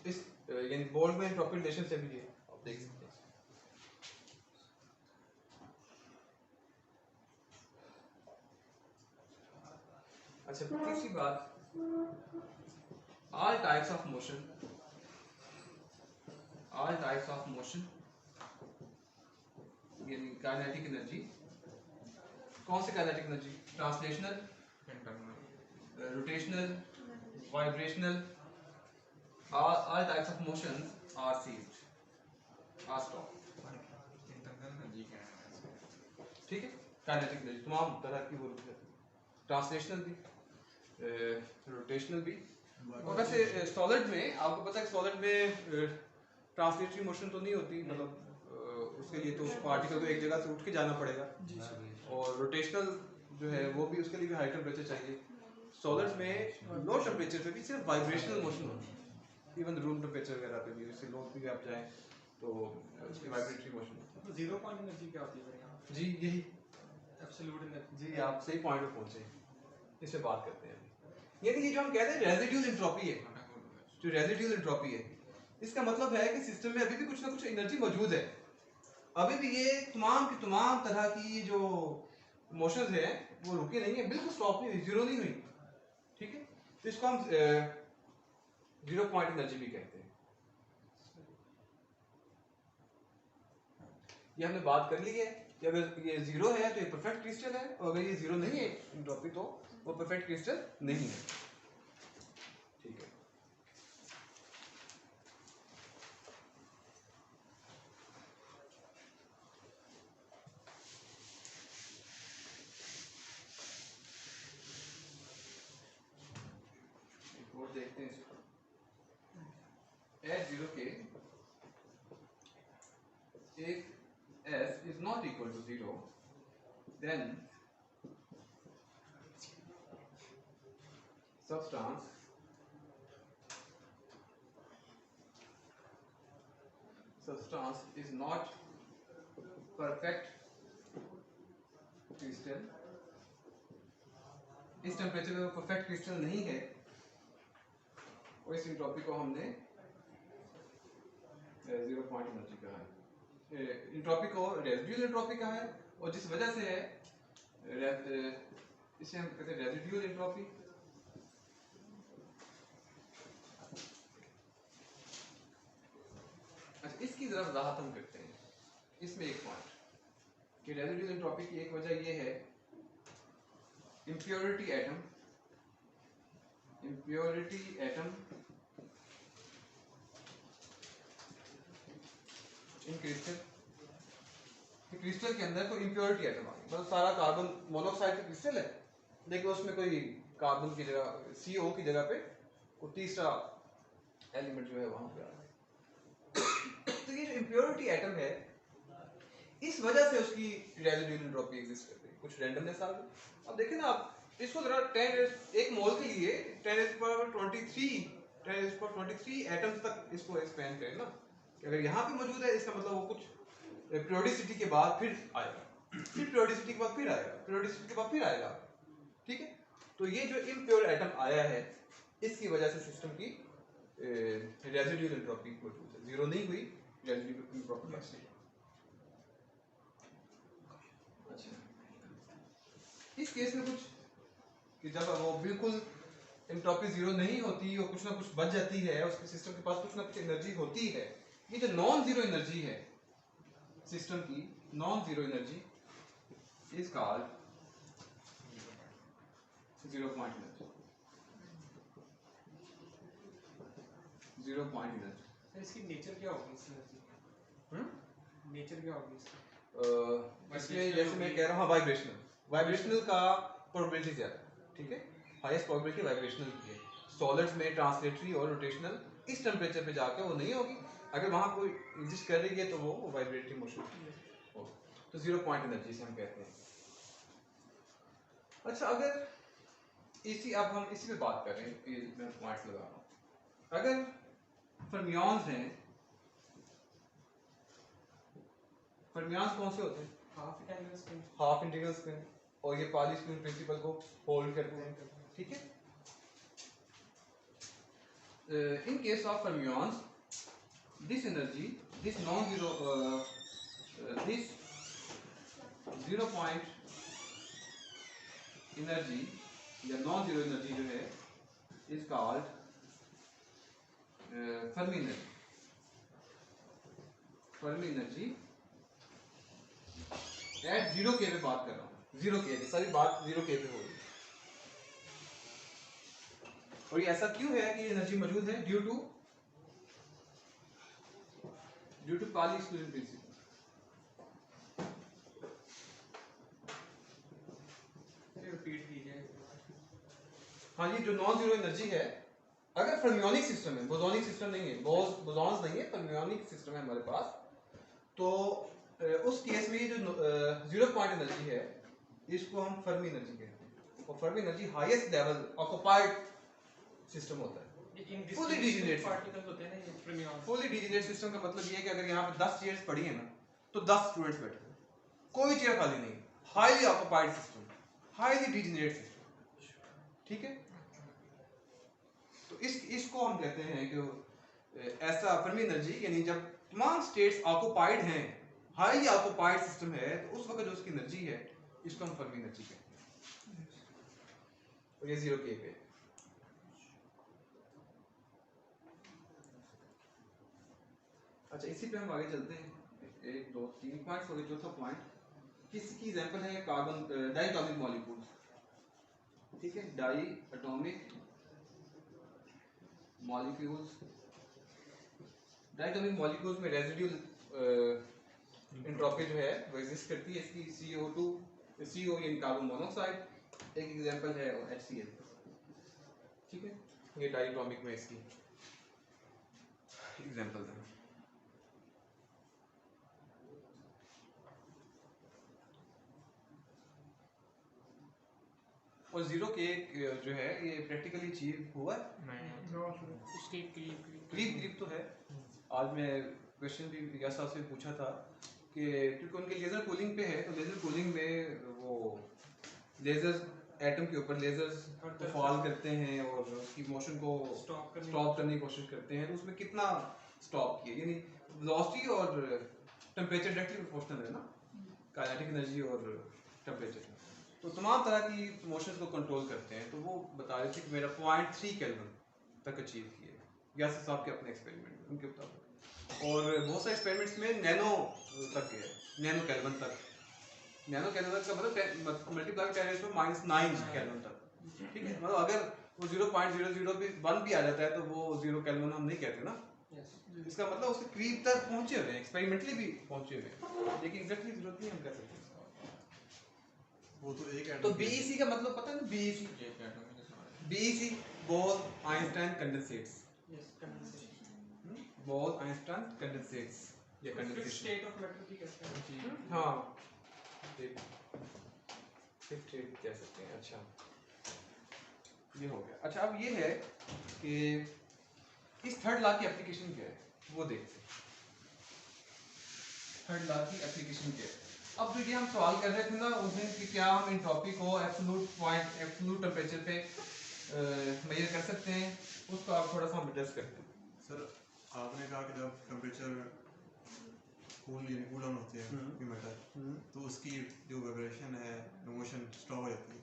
इस यानी बोल्ट्जमैन एंट्रोपी रिलेशन से भी ये आप देख सकते हैं। अच्छा तीसरी बात, all types of motion यानी काइनेटिक एनर्जी, कौन सी kinetic energy, translational, rotational, vibrational, all types of motions are seized, are stopped, ठीक है। काइनेटिक एनर्जी तमाम तरह की वो ट्रांसलेशनल भी, रोटेशनल भी। और वैसे सॉलिड में आपको पता है कि सॉलिड में ट्रांसलेटरी मोशन तो नहीं होती, मतलब उसके लिए तो पार्टिकल को एक जगह से उठ के जाना पड़ेगा, और रोटेशनल जो है वो भी उसके लिए भी हाई टेम्परेचर चाहिए। सॉलिड में लो टेम्परेचर पे भी सिर्फ वाइब्रेशनल मोशन होती है, इवन रूम टेम्परेचर वगैरह पे भी, उससे लो भी आप जाएं तो उसकी वाइब्रेटरी मोशन। तो जीरो पॉइंट एनर्जी क्या होती है फिर यहाँ? जी यही, एब्सोल्यूट एनर्जी। जी आप सही पॉइंट पे पहुंचे, इस पे बात करते हैं। यानी कि जो हम कहते हैं रेजिड्यूल एंट्रोपी है, जो रेजिड्यूल एंट्रोपी है, इसका मतलब है कि सिस्टम में अभी भी कुछ ना कुछ एनर्जी मौजूद है, अभी भी ये तमाम की तमाम तरह की जो मोशंस हैं वो रुके नहीं है, बिल्कुल स्टॉप नहीं हुई, जीरो नहीं हुई, ठीक है। तो इसको हम जीरो पॉइंट एनर्जी भी कहते हैं। ये हमने बात कर ली है कि अगर ये जीरो है तो ये परफेक्ट क्रिस्टल है, और अगर ये जीरो नहीं है एंट्रोपी तो वो परफेक्ट क्रिस्टल नहीं है, ठीक है। और देखते हैं इसको, एट जीरो के if s is not equal to 0, then substance is not perfect crystal, इस टेम्परेचर में वो परफेक्ट क्रिस्टल नहीं है, और इस एंट्रोपी को हमने जीरो पॉइंट एनर्जी कहा है। एंट्रोपी को रेजिड्यूल एंट्रोपी कहा है, और जिस वजह से है इसे हम कहते हैं रेजिड्यूल एंट्रोपी। अच्छा, इसकी जरा वजाहत हम करते हैं। इसमें एक पॉइंट कि रेजिड्यूल एंट्रोपी की एक वजह यह है इम्प्योरिटी एटम इन क्रिस्टल के अंदर कोई इम्प्योरिटी एटम आ गई, मतलब सारा कार्बन मोनोऑक्साइड का क्रिस्टल है, लेकिन उसमें कोई कार्बन की जगह CO की जगह पे कोई तीसरा एलिमेंट जो है वहां पे आ गया। तो ये जो इम्प्योरिटी एटम है, इस वजह से उसकी रेजिड्यूल एंट्रोपी एग्जिस्ट करती है, कुछ रैंडमनेस आ गई। अब देखें ना आप इसको जरा 1 मोल के लिए 10⁻23 एटम्स तक इसको एक्सपेंड करें ना, कि अगर यहाँ पे मौजूद है इसका मतलब वो कुछ पीरियोडिसिटी के बाद फिर आएगा, फिर पीरियोडिसिटी के बाद फिर आएगा, पीरियोडिसिटी के बाद फिर आएगा, ठीक है। तो ये जो इम्प्योर एटम आया है, इसकी वजह से सिस्टम की रेजिड्यूल एंट्रोपी मौजूद है, जीरो नहीं हुई, रेजिड्यूल एंट्रोपी बच गई। अच्छा, इस केस में कुछ कि जब वो बिल्कुल एंट्रोपी जीरो नहीं होती और कुछ ना कुछ बच जाती है, उसके सिस्टम के पास कुछ ना कुछ एनर्जी होती है, ये जो नॉन जीरो एनर्जी है सिस्टम की, non zero energy is called zero point energy. Zero point energy sir इसकी नेचर क्या होगी, इस एनर्जी की नेचर क्या होगी इसकी? इसमें जैसे मैं कह रहा हूँ वाइब्रेशनल का प्रोबेबिलिटी ज्यादा, ठीक है, हाईएस्ट प्रोबेबिलिटी वाइब्रेशनल की है। सॉलिड्स में ट्रांसलेटरी और रोटेशनल इस टेम्परेचर पे जाके वो नहीं होगी, अगर वहां कोई एग्जिस्ट कर रही है तो वो वाइब्रेटरी मोशन होगी, तो जीरो पॉइंट एनर्जी से हम कहते हैं। अच्छा, अगर अब हम इसी पे बात कर रहे हैं, ये मैं पॉइंट लगा रहा हूँ, अगर फर्मियॉन्स हैं, फर्मियॉन्स कौन से होते हैं? हाफ इंटीग्रल स्पिन, और ये पाली स्पिन प्रिंसिपल को होल्ड करते हैं, ठीक है। In case of fermions, this energy, this non-zero, this 0 point energy या non-zero energy जो है is called Fermi energy. Fermi energy at 0 K पे बात कर रहा हूँ, 0 K पे, सारी बात 0 K पे हो रही है। और ये ऐसा क्यों है कि एनर्जी मौजूद है? Due to Pauli spin principle. Repeat कीजिए। हाँ, ये जो नॉन जीरो एनर्जी है, अगर फर्मियोनिक सिस्टम है, बोसोनिक सिस्टम नहीं है, बोसॉन्स नहीं है, फर्मियोनिक सिस्टम है हमारे पास, तो उस केस में ये जो जीरो पॉइंट एनर्जी है, इसको हम फर्मी एनर्जी कहते हैं। और Fermi energy highest level occupied system होता है, Fully degenerate पार्टिकल्स होते हैं ना ये fermions। फुली डिजेनरेट सिस्टम का मतलब ये है कि अगर यहाँ पे 10 चेयर्स पड़ी है ना तो 10 स्टूडेंट्स बैठे हैं, कोई चेयर खाली नहीं, highly occupied system, highly degenerate system. ठीक है, तो इसको हम कहते हैं कि ऐसा फर्मी एनर्जी, यानी जब तमाम स्टेट्स ऑक्यूपाइड हैं, हाईली ऑक्यूपाइड सिस्टम है, तो उस वक्त जो उसकी एनर्जी है इसको हम फर्मी एनर्जी कहते हैं। और ये 0 K पे। अच्छा, इसी पे हम आगे चलते हैं। 1 2 3 पॉइंट्स हो गए। चौथा पॉइंट किसकी एग्जांपल है? Carbon diatomic molecules. ठीक है, diatomic molecules. Diatomic molecules में रेजिड्यूल एंट्रोपी जो है वो एग्जिस्ट करती है। इसकी CO2 CO यानी कार्बन मोनोऑक्साइड एक एग्जांपल है, और HCl। ठीक है, ये डाई एटॉमिक में इसकी एग्जांपल है। और 0 K जो है ये प्रैक्टिकली अचीव हुआ है, उसके करीब करीब तो है। आज मैं क्वेश्चन भी रियाज साहब से पूछा था कि क्योंकि उनके लेज़र कूलिंग पे है, तो लेज़र कूलिंग में वो लेज़र एटम के ऊपर लेज़र्स को फॉल करते हैं और उसकी मोशन को स्टॉप करने की कोशिश करते हैं, तो उसमें कितना स्टॉप किया, यानी वेलोसिटी और टेम्परेचर डायरेक्टली प्रोपोर्शनल है ना, काइनेटिक एनर्जी और टेम्परेचर। तो तमाम तरह की मोशंस को कंट्रोल करते हैं। तो वो बता रहे थे कि मेरा 0.3 केल्विन तक अचीव किए यासिर साहब के अपने एक्सपेरिमेंट उनके मुताबिक, और बहुत सारे एक्सपेरिमेंट्स में नैनो तक गए, नैनो केल्विन तक। नैनो केल्विन तक का मतलब मल्टीप्लाई टेरेस में -9 केल्विन तक। ठीक है, मतलब अगर वो 0.001 भी आ जाता है तो वो 0 केल्विन हम नहीं कहते ना, इसका मतलब उसके करीब तक पहुंचे हुए हैं, एक्सपेरिमेंटली भी पहुंचे हुए हैं, लेकिन एग्जैक्टली जरूरत नहीं हम कह सकते। वो तो एक तो BEC का मतलब पता है ना, BEC बोल आइंस्टाइन कंडेंसेट्स, बोल आइंस्टाइन कंडेंसेट्स या कंडेंसेशन। स्टेट ऑफ मैटर भी कहते हैं। हाँ, फिफ्थ स्टेट कह सकते हैं। अच्छा, ये हो गया। अच्छा, अब ये है कि इस थर्ड लॉ की एप्लीकेशन क्या है वो देखते हैं। थर्ड लॉ की एप्लीकेशन क्या है? अब जो ये हम सवाल कर रहे थे ना उस दिन कि क्या हम एंट्रोपी को एब्सोल्यूट टेम्परेचर पे मेजर कर सकते हैं, उसको आप थोड़ा सा हम एडजस्ट करते हैं। सर आपने कहा कि जब टेम्परेचर कूल डाउन होते हैं कोई मेटल, तो उसकी जो वाइब्रेशन है, मोशन स्टॉप हो जाती है,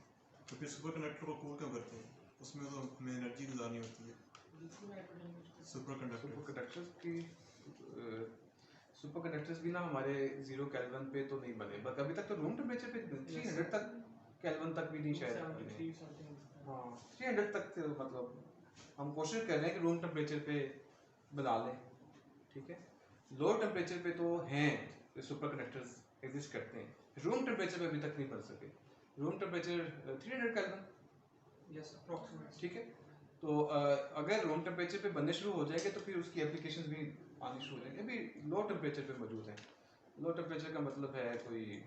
तो फिर सुपर कंडक्टर को कूल क्यों करते हैं? उसमें तो हमें एनर्जी गुजारनी होती है। सुपर कंडक्टर्स की सुपर कंडक्टर्स भी ना हमारे 0 केल्विन पे तो नहीं बने, बट अभी तक तो रूम टेम्परेचर पे 300 तक केल्विन तक भी नहीं शायद बने। हाँ, 300 तक तो मतलब हम कोशिश कर रहे हैं कि रूम टेम्परेचर पे बना लें। ठीक है, लो टेम्परेचर पे तो हैं सुपर कंडक्टर्स एग्जिस्ट करते हैं, रूम टेम्परेचर पे अभी तक नहीं बन सके। Room temperature 300 kelvin. Yes, approximate. ठीक है, तो अगर रूम टेम्परेचर पे बनने शुरू हो जाएंगे तो फिर उसकी एप्लीकेशंस भी आनी शुरू हो जाएंगे। अभी लो टेम्परेचर पे मौजूद है। लो टेम्परेचर का मतलब है कोई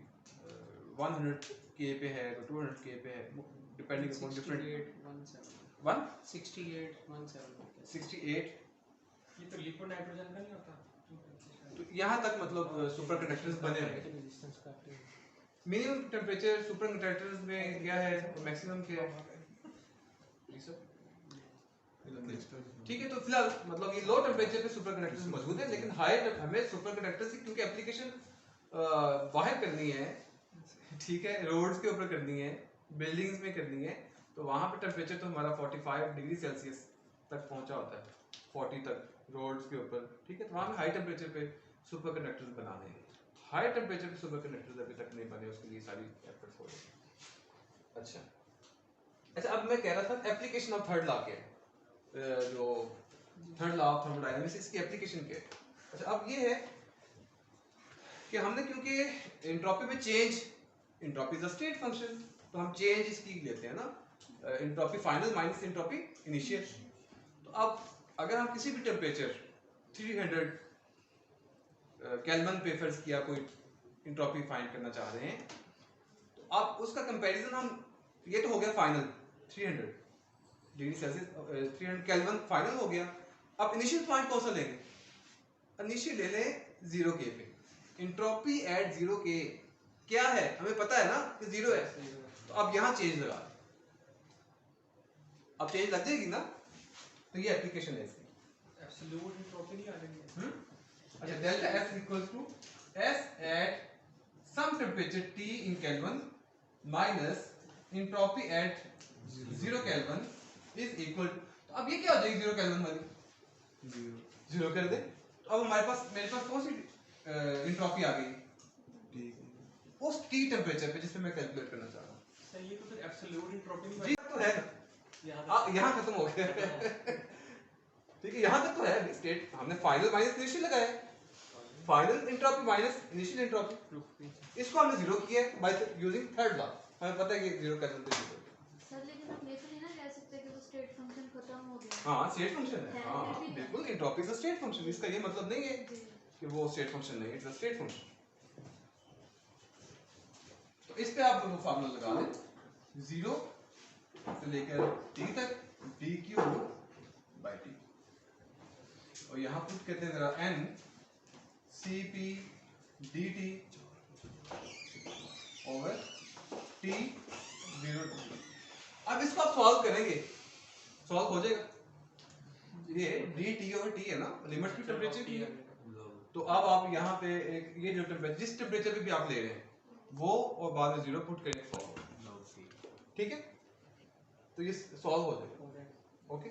100 K पे है, तो 200 K पे है, डिपेंडिंग अपॉन डिफरेंट 68। ये तो लिक्विड नाइट्रोजन का नहीं होता। तो यहाँ तक मतलब सुपर कंडक्टर्स बने हुए हैं। मिनिमम टेम्परेचर सुपर कंडक्टर्स में क्या है, मैक्सिमम क्या है? जी सर, ठीक है। तो फिलहाल मतलब ये लो टेम्परेचर पे सुपर कंडक्टर्स मौजूद है, लेकिन हाई हमें सुपर कंडक्टर्स की क्योंकि एप्लीकेशन बाहर करनी है, ठीक है, रोड्स के ऊपर करनी है, बिल्डिंग्स में करनी है, तो वहाँ पे टेम्परेचर तो हमारा 45 डिग्री सेल्सियस तक पहुँचा होता है, 40 तक रोड्स के ऊपर। ठीक है, तो वहाँ पे हाई टेम्परेचर पे सुपर कंडक्टर्स बनाने हैं। हाई टेम्परेचर पे सुपर कंडक्टर्स अभी तक नहीं बने, उसके लिए सारी एफर्ट्स हो रही है। अच्छा, अब मैं कह रहा था एप्लीकेशन ऑफ थर्ड लॉ क्या है, जो थर्ड लॉ ऑफ थर्मोडायनामिक्स, इसकी एप्लीकेशन क्या है? अच्छा, अब ये है कि हमने क्योंकि एंट्रोपी में change, entropy is a state function, तो हम चेंज इसकी लेते हैं ना, entropy final minus entropy initial. तो अब अगर हम किसी भी टेम्परेचर 300 केल्विन पे फर्ज किया कोई एंट्रोपी फाइंड करना चाह रहे हैं, तो अब उसका कंपैरिजन हम, ये तो हो गया final 300, degree Celsius, 300 kelvin final हो गया। अब इनिशियल पॉइंट कौन सा लेंगे? इनिशियल ले लें 0 के पे। एंट्रोपी एट 0 के क्या है हमें पता है ना कि 0 है, तो अब यहाँ चेंज लगा, अब चेंज लग जाएगी ना, तो ये एप्लीकेशन है इसकी। एब्सोल्यूट एंट्रोपी नहीं आ रही है। अच्छा, delta F equals to S at some temperature T in Kelvin minus entropy at 0 Kelvin is equal, तो अब ये क्या हो जाएगी 0 Kelvin वाली? 0 कर दे, तो अब हमारे पास, मेरे पास कौन सी एंट्रोपी आ गई? उस T टेम्परेचर पे जिसपे मैं कैलकुलेट करना चाह रहा हूँ। सही है, तो फिर एब्सोल्यूट एंट्रोपी जी तो है ना, यहाँ खत्म हो गया। ठीक है, यहाँ तक तो है स्टेट, हमने फाइनल माइनस इनिशियल लगाया, final entropy minus initial entropy, इसको हमने 0 किया है बाय यूजिंग थर्ड लॉ। हमें पता है कि 0 कैलविन पे 0 सर, लेकिन आप ये तो नहीं ना कह सकते कि वो स्टेट फंक्शन खत्म हो गया। हाँ स्टेट फंक्शन है, हाँ बिल्कुल, entropy is a state function, इसका ये मतलब नहीं है जी। कि वो स्टेट फंक्शन नहीं है, इट्स अ स्टेट फंक्शन। तो इस पे आप वो फार्मूला लगा दें, 0 से लेकर t तक dq by t, और यहाँ पुट कहते हैं जरा n cp dt over t 0 to t। अब इसको आप सॉल्व करेंगे, सॉल्व हो जाएगा, ये dt ओवर t है ना, लिमिट की टेम्परेचर की है, तो अब आप यहाँ पे एक ये जो टेम्परेचर, जिस टेम्परेचर पे भी आप ले रहे हैं वो, और बाद में 0 पुट करें, सॉल्व, ठीक है, तो ये सॉल्व हो जाएगा। ओके,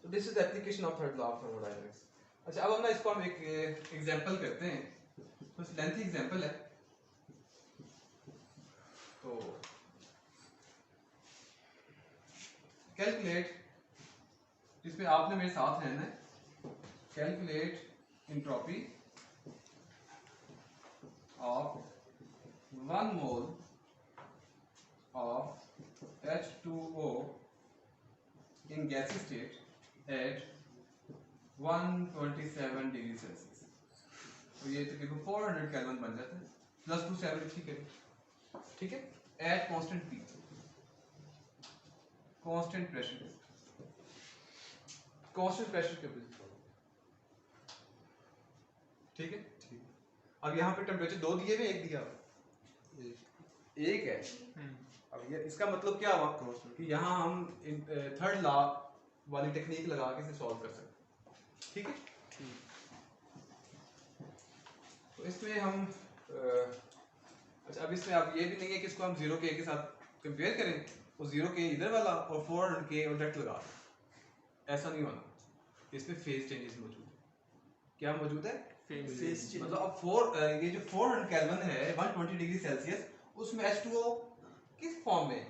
तो this is application of third law of thermodynamics. अच्छा, अब हम ना इसको हम एक एग्जांपल करते हैं, कुछ लेंथी एग्जांपल है, तो कैलकुलेट, इसमें आपने मेरे साथ रहना है, calculate entropy of 1 mole of H2O in gaseous state at 127 degree Celsius, तो ये तकरीबन 400 केल्विन बन जाता है, प्लस 273 केल्विन, ठीक है, at constant P, constant pressure, constant pressure के ऊपर, ठीक है। अब यहाँ पे टेम्परेचर 2 दिए हुए, 1 दिया हुआ, एक है। अब ये इसका मतलब क्या हुआ कि यहाँ हम थर्ड लॉ वाली टेक्निक लगा के इसे सॉल्व कर सकते हैं, ठीक है। तो इसमें हम अच्छा, अब इसमें आप ये भी नहीं है कि इसको हम 0 के साथ कंपेयर करें, वो 0 के इधर वाला और 400 के और डायरेक्ट लगा, ऐसा नहीं होना, इसमें फेज चेंजेस मौजूद है। क्या मौजूद है? फेज मतलब अब ये जो 400 केल्विन है 120 डिग्री सेल्सियस, उसमें H2O किस फॉर्म में?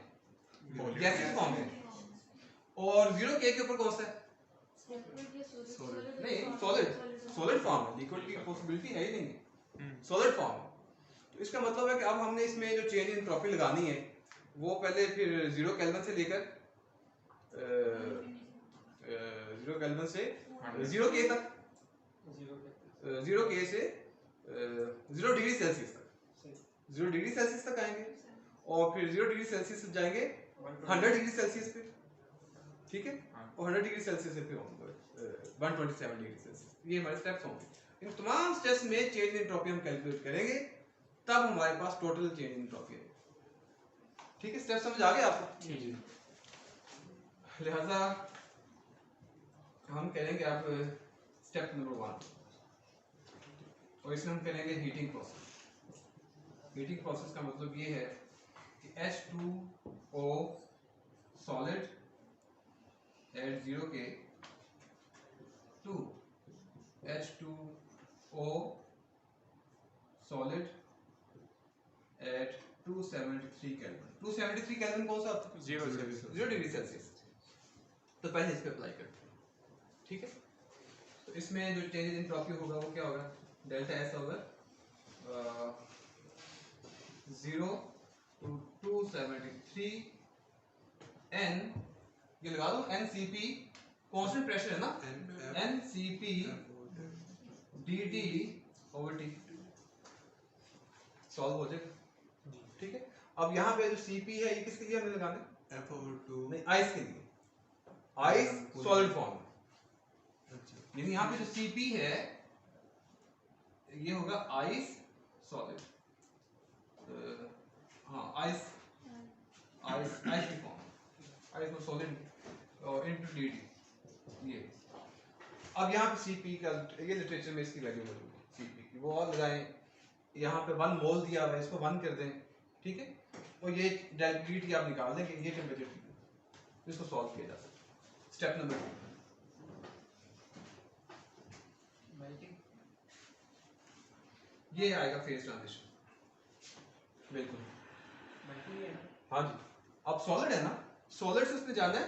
गैसियस फॉर्म में, और 0 के ऊपर कौन सा है? नहीं, सॉलिड फॉर्म है, लिक्विड की पॉसिबिलिटी है ही नहीं, सॉलिड फॉर्म है। तो इसका मतलब है कि अब हमने इसमें जो चेंज इन एंट्रोपी लगानी है वो पहले फिर 0 केल्विन से लेकर 0 केल्विन से 0 के तक, 0 के से 0 डिग्री सेल्सियस तक, 0 डिग्री सेल्सियस तक आएंगे, और फिर 0 डिग्री सेल्सियस से जाएंगे 100 डिग्री सेल्सियस पे, ठीक है, और 100 डिग्री सेल्सियस से फिर 127 डिग्री सेल्सियस, ये हमारे स्टेप्स होंगे। इन तमाम स्टेप्स में चेंज इन एंट्रोपी हम कैलकुलेट करेंगे, तब हमारे पास टोटल चेंज इन एंट्रोपी है, ठीक है। स्टेप समझ आ गए आपको? लिहाजा हम करेंगे अब स्टेप नंबर 1, और इसमें हम करेंगे हीटिंग प्रोसेस। हीटिंग प्रोसेस का मतलब ये है कि H2O सॉलिड एट 0 के to H2O solid at 273 kelvin. 273 kelvin कौन सा होता है? 0 डिग्री सेल्सियस। तो पहले इस पे अप्लाई करते हैं, ठीक है। तो इसमें जो चेंज इन एंट्रोपी होगा वो क्या होगा? डेल्टा S होगा 0 to 273 n, ये लगा दो NCP, कांस्टेंट प्रेशर है ना, NCP dt over T, solve हो जाएगा, ठीक है। अब यहाँ पे जो Cp है ये किसके लिए हमें लगाना है? F/2 नहीं, आइस के लिए आइस सॉलिड फॉर्म। अच्छा यानी यहाँ पे जो Cp है ये होगा आइस सॉलिड, हाँ आइस की फॉर्म, आइस में सॉलिड और इनटू dt ये। अब यहाँ पे Cp का ये लिटरेचर में इसकी वैल्यू मौजूद है Cp की, वो और लगाएं, यहाँ पे 1 मोल दिया हुआ है, इसको 1 कर दें, ठीक है, और ये dt आप निकाल देंगे, ये टेम्परेचर इसको सॉल्व किया जा सकता है। स्टेप नंबर 2 ये आएगा फेज ट्रांजिशन, बिल्कुल हाँ जी। अब सॉलिड है ना, सॉलिड से उसने जाना है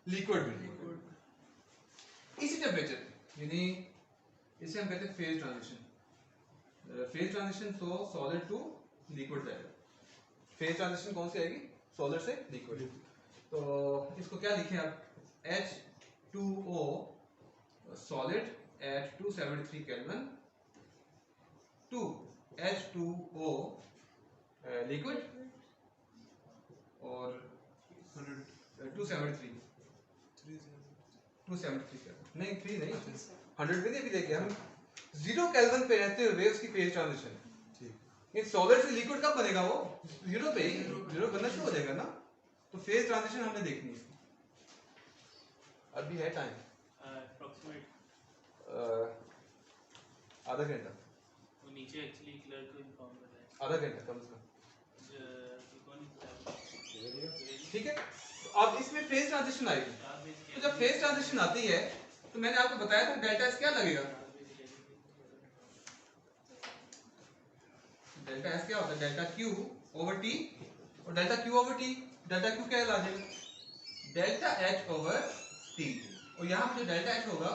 लिक्विड में, इसी टेम्परेचर, यानी इसे हम कहते हैं फेज ट्रांजिशन। फेज ट्रांजिशन तो सॉलिड टू लिक्विड जाएगा। फेज ट्रांजिशन कौन सी आएगी? सॉलिड से लिक्विड। तो इसको क्या लिखें आप? H2O solid at 273 kelvin to H2O liquid और 273 नहीं 3 नहीं 100 पे भी लेके हम 0 केल्विन पे रहते हुए उसकी फेज ट्रांजिशन। ठीक। ये सॉलिड से लिक्विड कब बनेगा? वो 0 पे ही 0 बनना शुरू हो जाएगा ना। तो फेज ट्रांजिशन हमने देखनी है। अभी है टाइम अप्रोक्सीमेट आधा घंटा, वो नीचे एक्चुअली क्लर्क को इन्फॉर्म कर रहा है आधा घंटा कम से कम, कौन ठीक है। तो अब इसमें फेज ट्रांजिशन आएगी। तो जब फेज ट्रांजिशन आती है तो मैंने आपको बताया था डेल्टा एस क्या लगेगा? डेल्टा एस क्या होता है? डेल्टा क्यू ओवर टी, और delta Q over T, delta Q क्या आ जाएगा? डेल्टा एच ओवर टी, और यहाँ पे जो डेल्टा एच होगा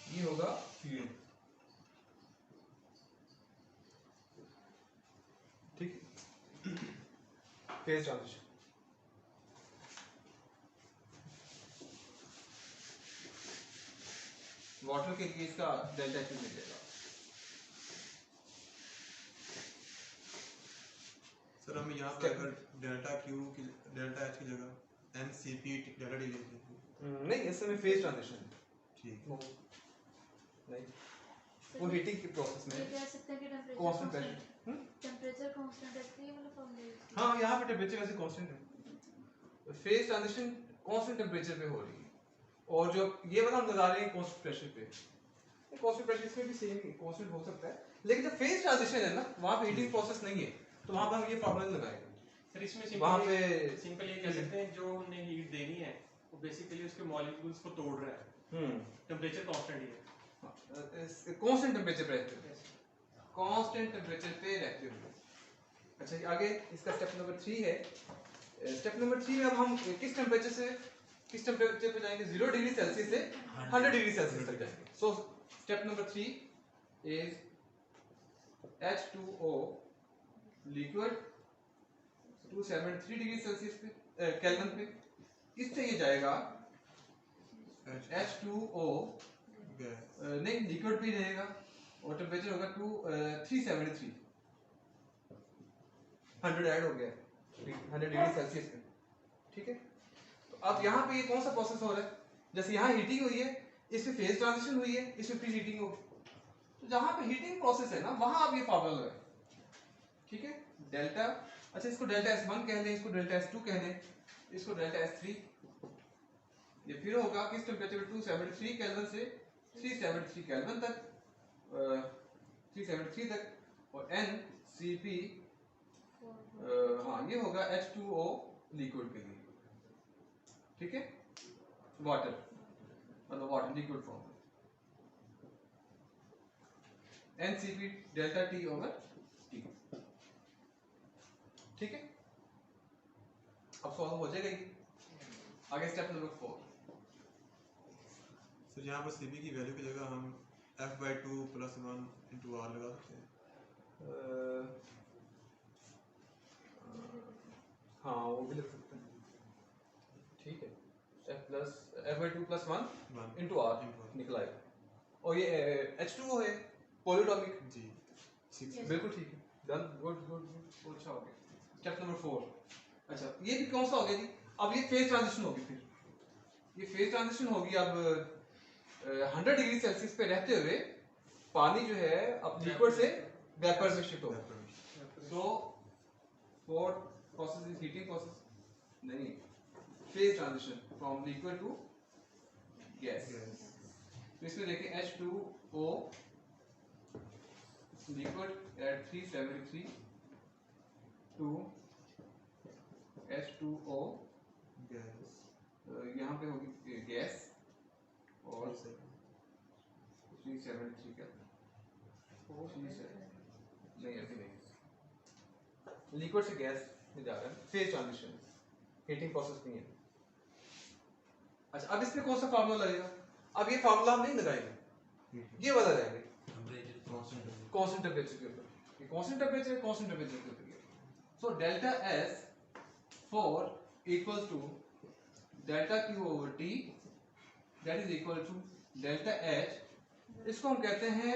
ये होगा फील्ड, ठीक। फेज ट्रांजिशन वाटर के लिए इसका डेल्टा क्यू मिल जाएगा। सर हम यहाँ पे अगर डेल्टा Q की डेल्टा H की जगह NCP डेल्टा D लिख दें नहीं, इस समय फेज ट्रांजिशन ठीक। नहीं, वो हीटिंग की प्रोसेस में ये कह सकते हैं कि कांस्टेंट प्रेशर। टेम्परेचर कांस्टेंट रखती है मतलब फॉर्मूला। हाँ, यहाँ पे टेम्परेचर वैसे कांस्टेंट है, फेज ट्रांजिशन कांस्टेंट टेम्परेचर पे हो रही है, और जो ये वाला हम लगा रहे हैं कांस्टेंट प्रेशर पे। कांस्टेंट प्रेशर इसमें भी सेम ही कांस्टेंट हो सकता है, लेकिन जब फेज ट्रांजिशन है ना, वहाँ पे हीटिंग प्रोसेस नहीं है, तो वहाँ पे हम ये फार्मूला लगाएंगे। सर इसमें वहाँ पे सिंपल ये कह सकते हैं जो हमने हीट देनी है वो बेसिकली उसके मॉलिक्यूल्स को तोड़ रहा है, टेम्परेचर कांस्टेंट ही है, कांस्टेंट टेम्परेचर पे रहते हैं, कांस्टेंट टेम्परेचर पे रहते हुए। अच्छा, आगे इसका स्टेप नंबर 3 है। स्टेप नंबर 3 में अब हम किस टेम्परेचर पे जाएंगे? 0 डिग्री सेल्सियस से 100 डिग्री सेल्सियस तक जाएंगे। So step number 3 is H2O liquid 273 degree Celsius पे केल्विन पे, इससे ये जाएगा H2O नहीं लिक्विड भी रहेगा, और टेम्परेचर होगा 373, 100 ऐड हो गया 100 डिग्री सेल्सियस पे, ठीक है। तो अब यहाँ पे ये कौन सा प्रोसेस हो रहा है? जैसे यहाँ हीटिंग हुई है, इसमें फेज ट्रांजिशन हुई है, इसमें प्री हीटिंग होगी, तो जहाँ पे हीटिंग प्रोसेस है ना, वहाँ आप ये फार्मूला लगाएं, ठीक है। डेल्टा, अच्छा इसको डेल्टा S1 कह दें, इसको डेल्टा S2 कह दें, इसको डेल्टा S3। ये फिर होगा किस टेम्परेचर पे? 273 केल्विन से 373 केल्विन तक, 373 तक, और NCP हाँ ये होगा H2O लिक्विड के लिए, ठीक है। वाटर मतलब water liquid form, NCP delta T over T, ठीक है। अब सॉल्व हो जाएगा ये। आगे स्टेप नंबर 4। सर यहाँ पर CP की वैल्यू की जगह हम F/2 + 1 × R लगा सकते हैं। हाँ वो भी लिख सकते हैं, ठीक है। F/2 + 1 × R निकला है, और ये H2O है पॉलीटॉमिक जी 6 बिल्कुल ठीक है, डन, गुड गुड गुड, अच्छा हो गया। Step number 4। अच्छा ये भी कौन सा हो गया जी? अब ये फेज ट्रांजिशन होगी, फिर ये फेज ट्रांजिशन होगी। अब 100 डिग्री सेल्सियस पे रहते हुए पानी जो है अब लिक्विड से वेपर में शिफ्ट होगा। So fourth process is heating process, नहीं, phase transition from liquid to gas. तो इसमें देखिए H2O liquid at 373 to H2O यहाँ पे होगी गैस और 373 क्या नहीं, अभी नहीं, लिक्विड से गैस में जा रहा है, फेज ट्रांजिशन, हीटिंग प्रोसेस नहीं है। अच्छा, अब इसमें कौन सा फार्मूला लगेगा? अब ये फार्मूला हम नहीं लगाएंगे, ये वाला रहेंगे कांस्टेंट टेम्परेचर के ऊपर, ये कांस्टेंट टेम्परेचर के ऊपर। So delta S 4 equals to delta Q over T, that is equal to delta H, इसको हम कहते हैं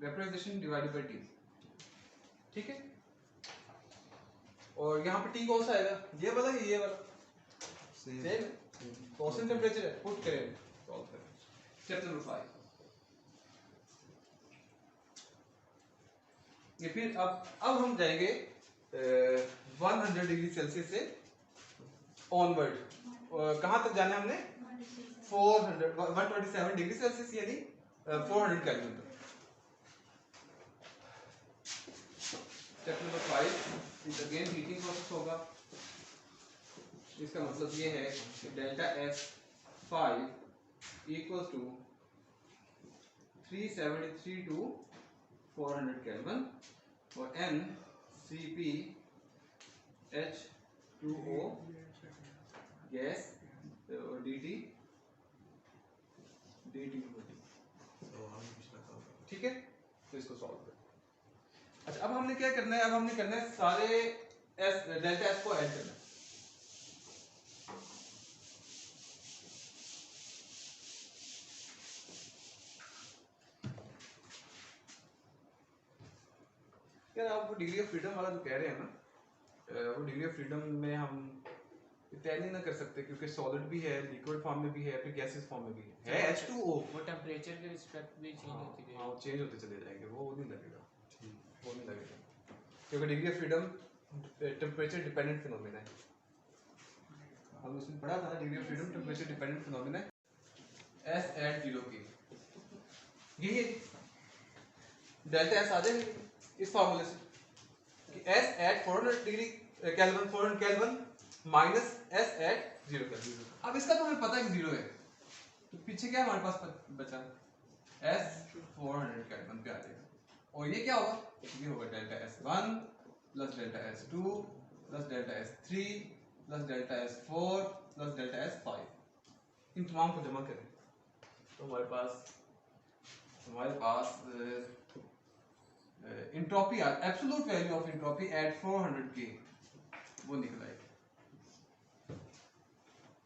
वेपराइजेशन डिवाइडेड बाय T, ठीक है। और यहाँ पे T कौन सा आएगा? ये वाला या ये वाला? सेम कांस्टेंट टेम्परेचर है, पुट करें, सॉल्व करें। स्टेप नंबर 5, ये फिर अब हम जाएंगे 100 डिग्री सेल्सियस से ऑनवर्ड। कहां तक जाना है हमने? 127 डिग्री सेल्सियस यानी 400 केल्विन तक। Step number 5 is again heating process होगा। इसका मतलब ये है कि डेल्टा S5 equals to 373 to 400 kelvin और N Cp H2O गैस और dt, ठीक है। तो इसको सॉल्व करें। अच्छा, अब हमने क्या करना है? अब हमने करना है सारे डेल्टा S को ऐड करना है। यार आप वो डिग्री ऑफ फ्रीडम वाला जो कह रहे हैं ना, वो डिग्री ऑफ फ्रीडम में हम तय नहीं ना कर सकते, क्योंकि सॉलिड भी है, लिक्विड फॉर्म में भी है, फिर गैसेस फॉर्म में भी है H2O। वो टेम्परेचर के रिस्पेक्ट भी चेंज होती है। हाँ, चेंज होते चले जाएंगे, वो नहीं लगेगा, वो नहीं लगेगा, क्योंकि degree of freedom temperature dependent phenomena है। हम उसमें पढ़ा था ना, degree of freedom temperature dependent phenomena है। S at 0 के यही है, डेल्टा S आ जाएगा इस फार्मूले से कि S at 400 degree kelvin 400 kelvin minus S at 0 kelvin. अब इसका तो हमें पता है कि 0 है, तो पीछे क्या हमारे पास बचा? S 400 केल्विन पे आ जाएगा। और ये क्या होगा? ये होगा delta S1 plus delta S2 plus delta S3 plus delta S4 plus delta S5। इन तमाम को जमा करें तो हमारे पास entropy, absolute value of entropy at 400 K वो निकल आएगी,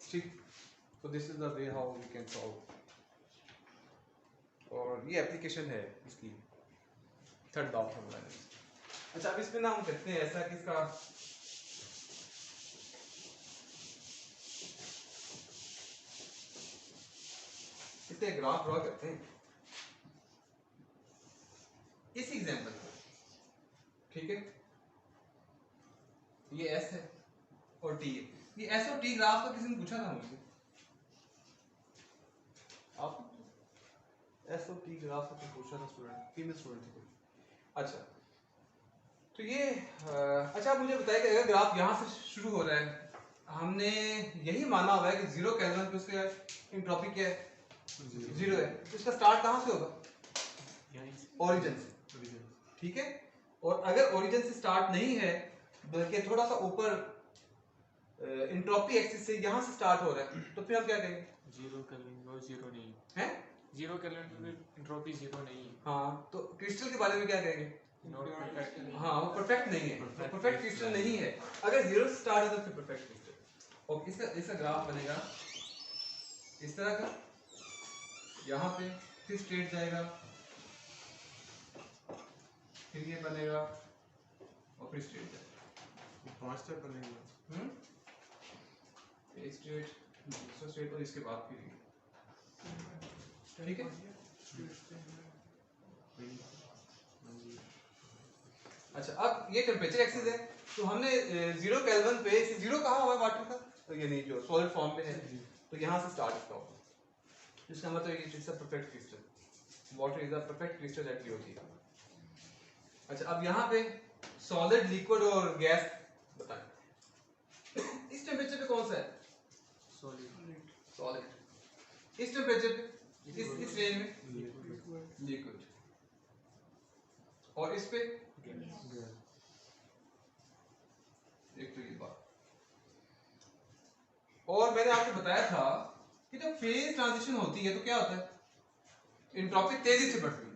ठीक। तो this is the way how we can solve, और ये एप्लीकेशन है इसकी थर्ड लॉ ऑफ थर्मोडायनामिक्स। अच्छा, अब इसमें ना हम करते हैं ऐसा कि इसका इससे ग्राफ ड्रॉ करते हैं इस एग्जांपल में, ठीक है। ये S है और T है, ये S और T ग्राफ का किसी ने पूछा था मुझसे, आप S और T ग्राफ का पूछा था स्टूडेंट, फीमेल स्टूडेंट थे। अच्छा, तो ये अच्छा, आप मुझे बताइए कि अगर ग्राफ यहाँ से शुरू हो रहा है, हमने यही माना हुआ है कि 0 केल्विन पे उसका एंट्रोपी क्या है? 0 है, तो इसका स्टार्ट कहाँ से होगा? ओरिजिन से, ठीक है। और अगर ओरिजिन से स्टार्ट नहीं है बल्कि थोड़ा सा ऊपर एंट्रोपी एक्सिस से यहाँ से स्टार्ट हो रहा है, तो फिर हम क्या कहेंगे? 0 केल्विन वो 0 नहीं है, 0 केल्विन पे एंट्रोपी 0 नहीं है। हाँ, तो क्रिस्टल के बारे में क्या कहेंगे? Not perfect. हाँ, वो परफेक्ट नहीं है, परफेक्ट क्रिस्टल नहीं है। अगर 0 से स्टार्ट है तो फिर परफेक्ट क्रिस्टल। और इसका ग्राफ बनेगा इस तरह का, यहाँ पे फिर स्ट्रेट जाएगा, फिर ये बनेगा, और फिर स्टेट है। 5 स्टेप बनेंगे। एक स्टेट, दूसरा स्टेट और इसके बाद फिर ठीक है। अच्छा अब ये टेम्परेचर एक्सिस है, तो हमने 0 केल्विन पे 0 कहा हुआ है वाटर का, तो ये नहीं जो सॉलिड फॉर्म में है, तो यहाँ से स्टार्ट इसका होगा, इसका मतलब it is a perfect crystal, water is a perfect crystal at PO3। अच्छा अब यहाँ पे सॉलिड, लिक्विड और गैस बताएं, इस टेम्परेचर पे कौन सा है? सॉलिड। इस टेम्परेचर पे, इस रेंज में लिक्विड, और इस पे एक तो ये बात। और मैंने आपको बताया था कि जब फेज ट्रांजिशन होती है तो क्या होता है, एंट्रोपी तेजी से बढ़ती है।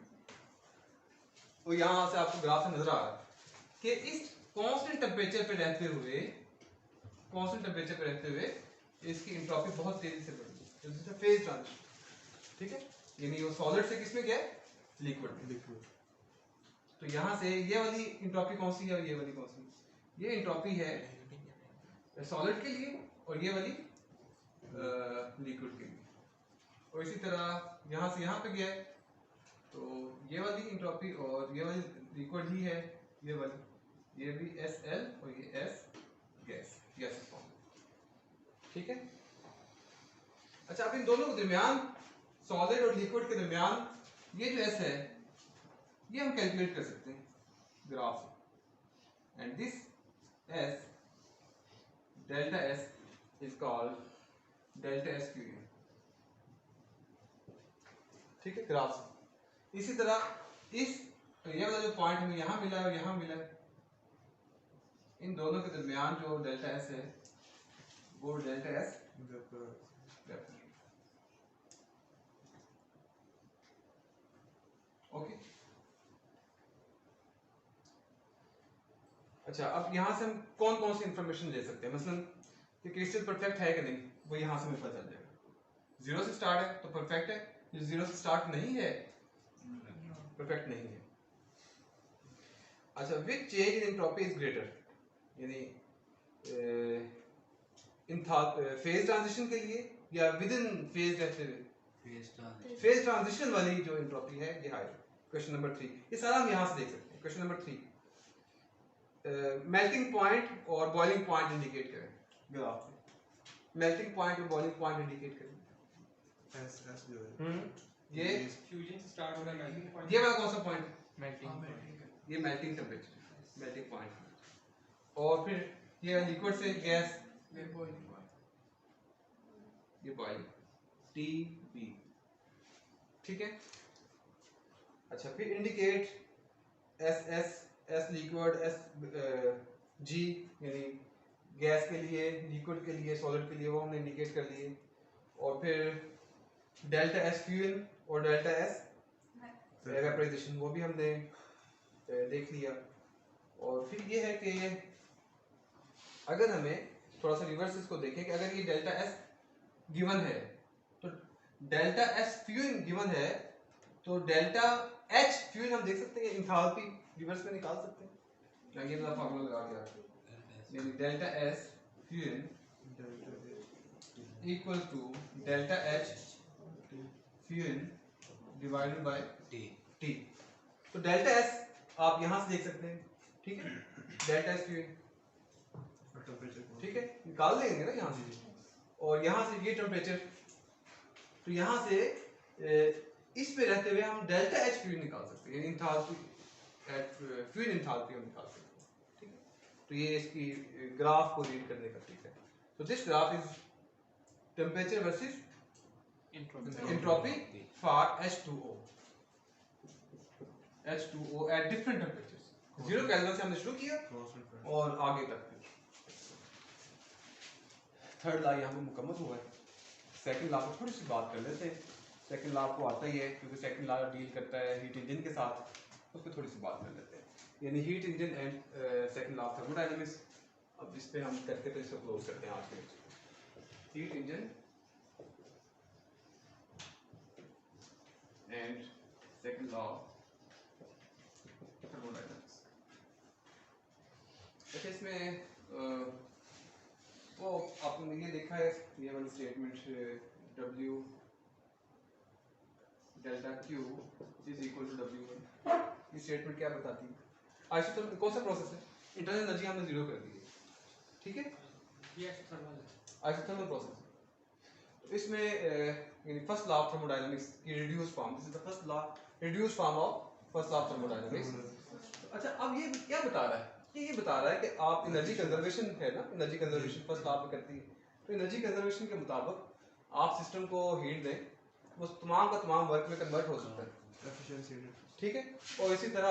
तो यहां से आपको ग्राफ में नजर आ रहा है कि इस कांस्टेंट टेम्परेचर पे रहते हुए इसकी एंट्रोपी बहुत तेजी से बढ़ती है, तो फेज ट्रांजिशन, ठीक है। यानी वो सॉलिड से किसमें गया, लिक्विड में। तो यहां से ये वाली एंट्रोपी कौन सी है और ये वाली कौन सी? ये एंट्रोपी है सॉलिड के लिए और ये वाली लिक्विड के लिए। और इसी तरह यहां से यहां पे गया है, तो ये वाली एंट्रोपी और ये वाली लिक्विड ही है, ये वाली, ये भी Sl और ये S गैस फॉर्म, ठीक है। अच्छा अब इन दोनों के दरमियान, सॉलिड और लिक्विड के दरमियान ये जो S है ये हम कैलकुलेट कर सकते हैं ग्राफ से, and this S delta S is called delta SQ, ठीक है, ग्राफ से। इसी तरह इस ये वाला जो पॉइंट हमें यहाँ मिला है और यहाँ मिला है, इन दोनों के दरमियान जो डेल्टा S है वो डेल्टा S ओके। अच्छा अब यहाँ से हम कौन कौन सी इंफॉर्मेशन ले सकते हैं, मसलन कि क्रिस्टल परफेक्ट है कि नहीं, वो यहाँ से हमें पता चल जाएगा। 0 से स्टार्ट है तो परफेक्ट है, जो 0 से स्टार्ट नहीं है परफेक्ट नहीं है। अच्छा which change in entropy is greater, यानी फेज ट्रांजिशन के लिए या विद इन फेज रहते हुए, फेज ट्रांजिशन वाली जो एंट्रोपी है ये हाई। क्वेश्चन नंबर 3, ये सारा हम यहाँ से देख सकते हैं। क्वेश्चन नंबर 3, मेल्टिंग पॉइंट और बॉइलिंग पॉइंट इंडिकेट करें ग्राफ में, मेल्टिंग पॉइंट और बॉइलिंग पॉइंट इंडिकेट करें। एस जो है ये फ्यूजन से स्टार्ट हो रहा है मेल्टिंग पॉइंट, ये वाला कौन सा पॉइंट? मेल्टिंग ये मेल्टिंग टेम्परेचर, मेल्टिंग पॉइंट। और फिर ये लिक्विड से गैस, ये बॉइलिंग, TB, ठीक है। अच्छा फिर इंडिकेट S लिक्विड, G यानी गैस के लिए, लिक्विड के लिए, सॉलिड के लिए, वो हमने इंडिकेट कर लिए। और फिर डेल्टा S फ्यूल और डेल्टा S एवेपोराइजेशन, वो भी हमने देख लिया। और फिर ये है कि अगर हमें थोड़ा सा रिवर्स इसको देखें कि अगर ये डेल्टा S गिवन है तो डेल्टा S फ्यूल गिवन है तो डेल्टा H फ्यूल हम देख सकते हैं, एंथैल्पी रिवर्स में निकाल सकते हैं, ये वाला फार्मूला लगा के यानी delta S fuel equal to delta H fuel divided by T। तो डेल्टा S आप यहां से देख सकते हैं, ठीक है, डेल्टा S फ्यूल, ठीक है, निकाल लेंगे ना यहाँ से। और यहाँ से ये टेम्परेचर, तो यहाँ से इस पे रहते हुए हम डेल्टा H फ्यूल निकाल सकते हैं, एंथैल्पी फ्यूल एंथैल्पी हम निकाल सकते हैं, ठीक है। तो ये इसकी ग्राफ को रीड करने का तरीका है। तो this graph is temperature versus entropy for H2O at different temperatures. 0 kelvin से हमने शुरू किया और आगे तक थर्ड लॉ यहाँ पे मुकम्मल हुआ है। सेकंड लॉ पर थोड़ी सी बात कर लेते हैं। सेकंड लॉ आपको आता ही है क्योंकि सेकंड लॉ डील करता है हीट इंजन के साथ, उस पर थोड़ी सी बात कर लेते हैं। यानी heat engine and second law of thermodynamics. अब इस पे हम करके तो इसको क्लोज करते हैं आज के lecture. Heat engine and second law of thermodynamics. अच्छा इसमें वो आपने ये देखा है, ये वाली statement W delta Q is equal to W1। ये स्टेटमेंट क्या बताती है? आइसोथर्मल कौन सा प्रोसेस है? इंटरनल एनर्जी हमने जीरो कर दी है, ठीक है, ये आइसोथर्मल है। Isothermal process. तो इसमें यानी फर्स्ट लॉ ऑफ थर्मोडायनामिक्स की reduce form, this is the first law, reduce form of first law of thermodynamics. अच्छा अब ये क्या बता रहा है? ये बता रहा है कि आप एनर्जी कंजर्वेशन है ना, एनर्जी कंजर्वेशन फर्स्ट लॉ में करती है, तो एनर्जी कंजर्वेशन के मुताबिक आप सिस्टम को हीट दें, वो तमाम का तमाम वर्क में कन्वर्ट हो सकता है, एफिशिएंसी ठीक है, और इसी तरह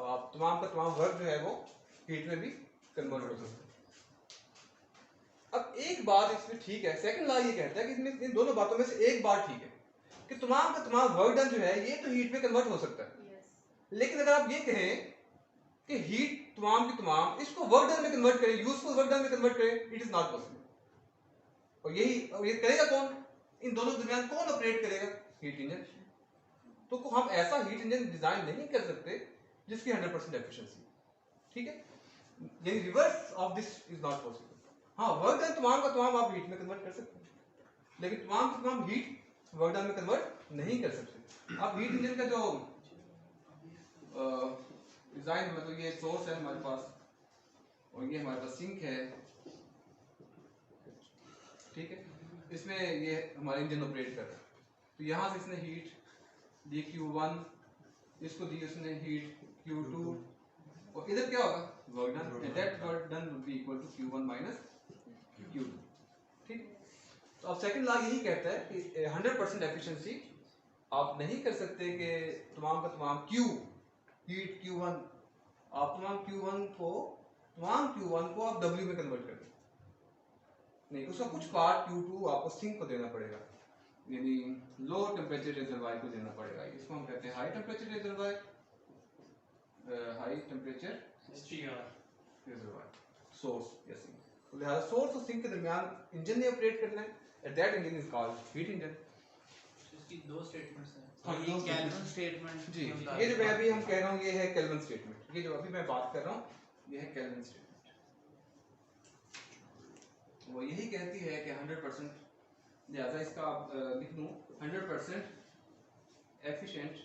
आप तमाम का तमाम वर्क जो है वो हीट में भी कन्वर्ट हो सकता है। अब एक बात इसमें ठीक है, सेकंड लॉ ये कहता है कि इसमें इन दोनों बातों में से एक बात ठीक है कि तमाम का तमाम वर्क डन जो है ये तो हीट में कन्वर्ट हो सकता है, लेकिन अगर आप ये कहें कि हीट तमाम की तमाम इसको वर्क डन में कन्वर्ट करें, यूजफुल वर्क डन में कन्वर्ट करें, इट इज नॉट पॉसिबल। और ये करेगा कौन? इन दोनों के दरमियान कौन ऑपरेट करेगा? Heat engine. तो हम ऐसा हीट इंजन डिजाइन नहीं कर सकते जिसकी 100% एफिशिएंसी, ठीक है, यानी reverse of this is not possible. हाँ, वर्क डन तमाम का तमाम आप हीट में कन्वर्ट कर सकते हैं, लेकिन तमाम का तमाम हीट वर्क डन में कन्वर्ट नहीं कर सकते। अब हीट इंजन का जो डिजाइन में, तो ये सोर्स है हमारे पास और ये हमारे पास सिंक है, ठीक है, इसमें ये हमारा इंजन ऑपरेट कर रहा है। तो यहाँ से इसने हीट दी Q1, इसको दी उसने हीट Q2, और इधर क्या होगा? Work done, that work done will be equal to Q1 minus Q2, ठीक। तो अब सेकंड लॉ यही कहता है कि 100% एफिशिएंसी आप नहीं कर सकते कि तमाम का तमाम Q हीट Q1, आप तमाम Q1 को आप W में कन्वर्ट कर दें, नहीं, उसका कुछ पार्ट Q2 आपको सिंक को देना पड़ेगा, यानी लो टेम्परेचर रिजर्वायर को देना पड़ेगा। इसको हम कहते हैं high temperature reservoir, high temperature reservoir, source या सिंक। तो लिहाजा सोर्स और सिंक के दरमियान इंजन ने ऑपरेट करना है, at that engine is called heat engine. इसकी दो स्टेटमेंट्स हैं। हाँ, ये दो केल्विन स्टेटमेंट जी, ये जो मैं अभी हम कह रहा हूँ ये है केल्विन स्टेटमेंट, ये जो अभी मैं बात कर रहा हूँ ये है केल्विन स्टेटमेंट। वो यही कहती है कि 100%, लिहाजा इसका आप लिख लूँ 100% efficient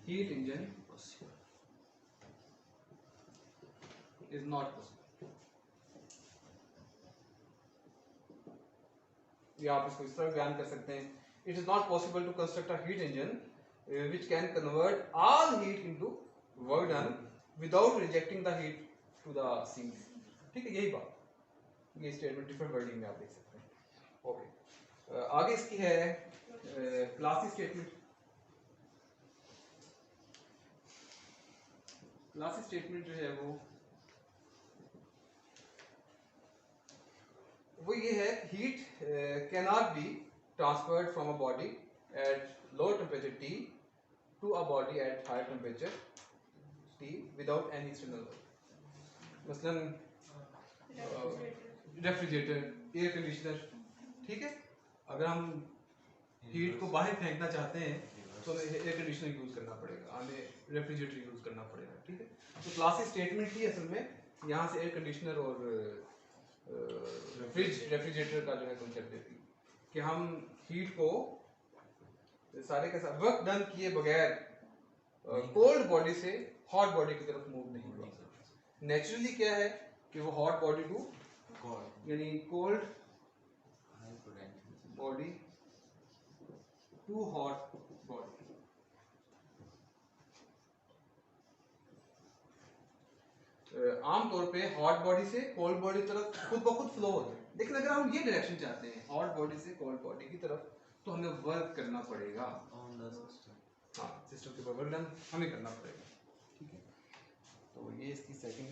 heat engine is not possible. या आप इसको इस तरह बयान कर सकते हैं, it is not possible to construct a heat engine which can convert all heat into work done without rejecting the heat to the sink, ठीक है, यही बात, ये स्टेटमेंट डिफरेंट वर्डिंग में आप देख सकते हैं। ओके, आगे इसकी है क्लासी स्टेटमेंट। क्लासी स्टेटमेंट जो है वो ये है, heat can not be transferred from a body at low temperature T to a body at higher temperature T without any external work। मसलन रेफ्रिजरेटर, एयर कंडीशनर, ठीक है, अगर हम हीट को बाहर फेंकना चाहते हैं तो हमें एयर कंडीशनर यूज करना पड़ेगा, हमें रेफ्रिजरेटर यूज करना पड़ेगा, ठीक है। तो क्लासी स्टेटमेंट ही असल में यहाँ से एयर कंडीशनर और रेफ्रिजरेटर का जो है कंसेप्ट देती है कि हम हीट को सारे के साथ वर्क डन किए बगैर कोल्ड बॉडी से हॉट बॉडी की तरफ मूव नहीं हुआ। नेचुरली क्या है कि वो हॉट बॉडी टू यानी cold body to hot body. आमतौर पे हॉट बॉडी से कोल्ड बॉडी तरफ खुद ब खुद फ्लो होता है, लेकिन अगर हम ये डायरेक्शन चाहते हैं हॉट बॉडी से कोल्ड बॉडी की तरफ तो हमें वर्क करना पड़ेगा ऑन द सिस्टम। हाँ, सिस्टम के ऊपर वर्क डन हमें करना पड़ेगा, ठीक है। तो ये इसकी सेकंड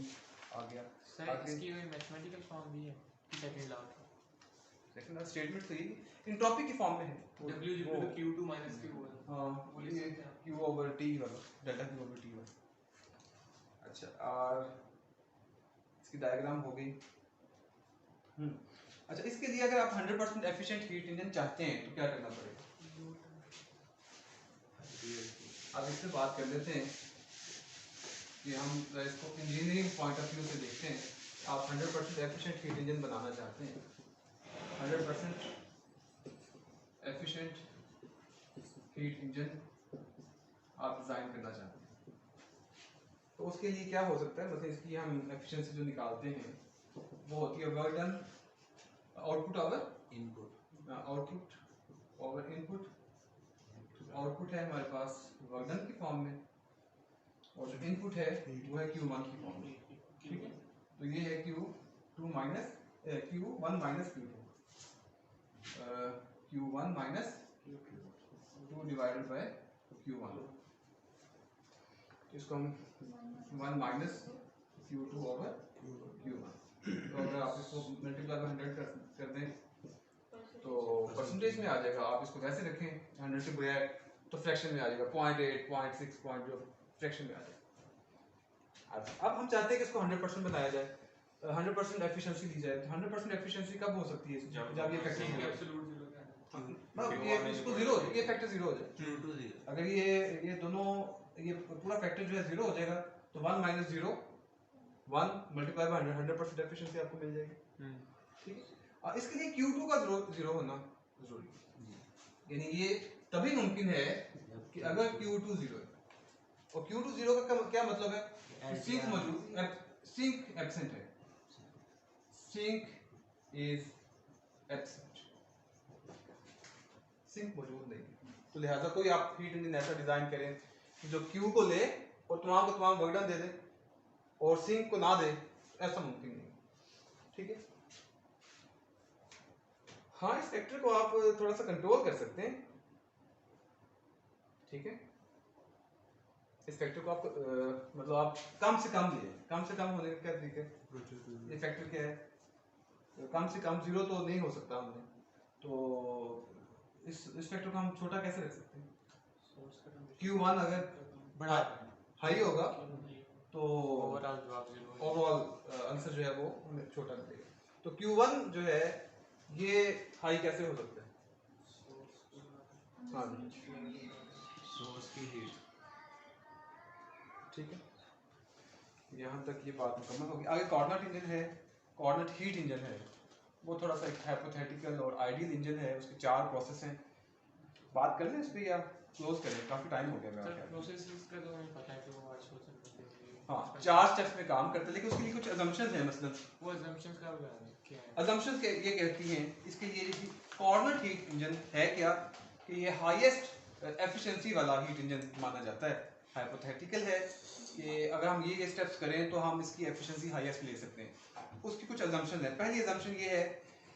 आ गया। सर इसकी कोई मैथमेटिकल फॉर्म भी है सेकंड लॉ का? सेकंड स्टेटमेंट तो ये एंट्रोपी की फॉर्म में है, W equal to Q2 minus Q1। हाँ, ये Q ओवर T वाला, डेल्टा Q ओवर T वाला। अच्छा, और इसकी डायग्राम हो गई। अच्छा, इसके लिए अगर आप 100% एफिशिएंट हीट इंजन चाहते हैं तो क्या करना पड़ेगा? अब इससे बात कर लेते हैं कि हम इसको इंजीनियरिंग पॉइंट ऑफ व्यू से देखते हैं, आप 100% एफिशिएंट हीट इंजन बनाना चाहते हैं, 100% एफिशिएंट हीट इंजन आप डिज़ाइन करना चाहते हैं, तो उसके लिए क्या हो सकता है, मतलब इसकी हम एफिशिएंसी जो निकालते हैं वो होती है work done output over input, output over input. Output है हमारे पास वर्क डन की फॉर्म में, और जो इनपुट है वो है Q1 की फॉर्म में, ठीक है। तो ये है Q1 minus Q2, Q1 minus Q2 divided by Q1, इसको हम 1 माइनस Q2 ओवर Q1। तो अगर आप इसको मल्टीप्लाई बाय 100 कर दें तो परसेंटेज में आ जाएगा, आप इसको वैसे रखें 100 से बजाय तो फ्रैक्शन में आ जाएगा, 0.8 0.6 पॉइंट जो फ्रैक्शन में आ जाएगा। अब हम चाहते हैं कि इसको 100% बनाया जाए, 100% एफिशिएंसी दी जाए। तो 100% एफिशिएंसी कब हो सकती है, जब ये फैक्टर जीरो, ये इसको जीरो, ये फैक्टर जीरो हो जाए। अगर ये दोनों, ये पूरा फैक्टर जो है जीरो हो जाएगा तो 1 माइनस 0 1 मल्टीप्लाई बाय 100% एफिशिएंसी आपको मिल जाएगी, ठीक है। इसके लिए Q2 का जीरो होना जरूरी है, यानी ये तभी मुमकिन है कि अगर Q2 जीरो है, और Q2 जीरो का क्या मतलब है, सिंक मौजूद, सिंक एब्सेंट है, सिंक इज एब्सेंट, सिंक मौजूद नहीं है। तो लिहाजा कोई आप हीट इंजन ऐसा डिजाइन करें कि जो Q को ले और तमाम को तमाम वर्क डन दे दे और सिंक को ना दे, ऐसा मुमकिन नहीं, ठीक है। हाँ, इस फैक्टर को आप थोड़ा सा कंट्रोल कर सकते हैं, ठीक है। इस फैक्टर को आप मतलब आप कम से कम ले, कम से कम होने का क्या तरीका है, ये फैक्टर क्या है, कम से कम जीरो तो नहीं हो सकता हमने, तो इस फैक्टर को हम छोटा कैसे रख सकते हैं, Q1 अगर बड़ा हाई होगा तो ओवरऑल आंसर जो है वो हमें छोटा मिलेगा। तो Q1 जो है ये हाई कैसे हो सकता है, हाँ सोर्स की हीट, ठीक है। यहाँ तक ये बात मुकम्मल होगी। आगे कॉर्डिनेट इंजन है, कॉर्डिनेट हीट इंजन है, वो थोड़ा सा हाइपोथेटिकल और आइडियल इंजन है, उसके 4 प्रोसेस हैं। बात कर लें इस पर या क्लोज करें, काफ़ी टाइम हो गया मेरा ख्याल। प्रोसेसेस का तो हमें पता है कि वो आइसो हाँ, 4 स्टेप्स में काम करते हैं, लेकिन उसके लिए कुछ अजम्पशंस हैं। मसलन वो अजम्पशंस का क्या है, अजम्पशंस के ये कहती हैं इसके लिए कॉर्डिनेट हीट इंजन है क्या, कि ये हाईएस्ट एफिशिएंसी वाला हीट इंजन माना जाता है। हाइपोथेटिकल है कि अगर हम ये स्टेप्स करें तो हम इसकी एफिशिएंसी हाईएस्ट ले सकते हैं। उसकी कुछ अजम्पशन है। पहली अजम्पशन ये है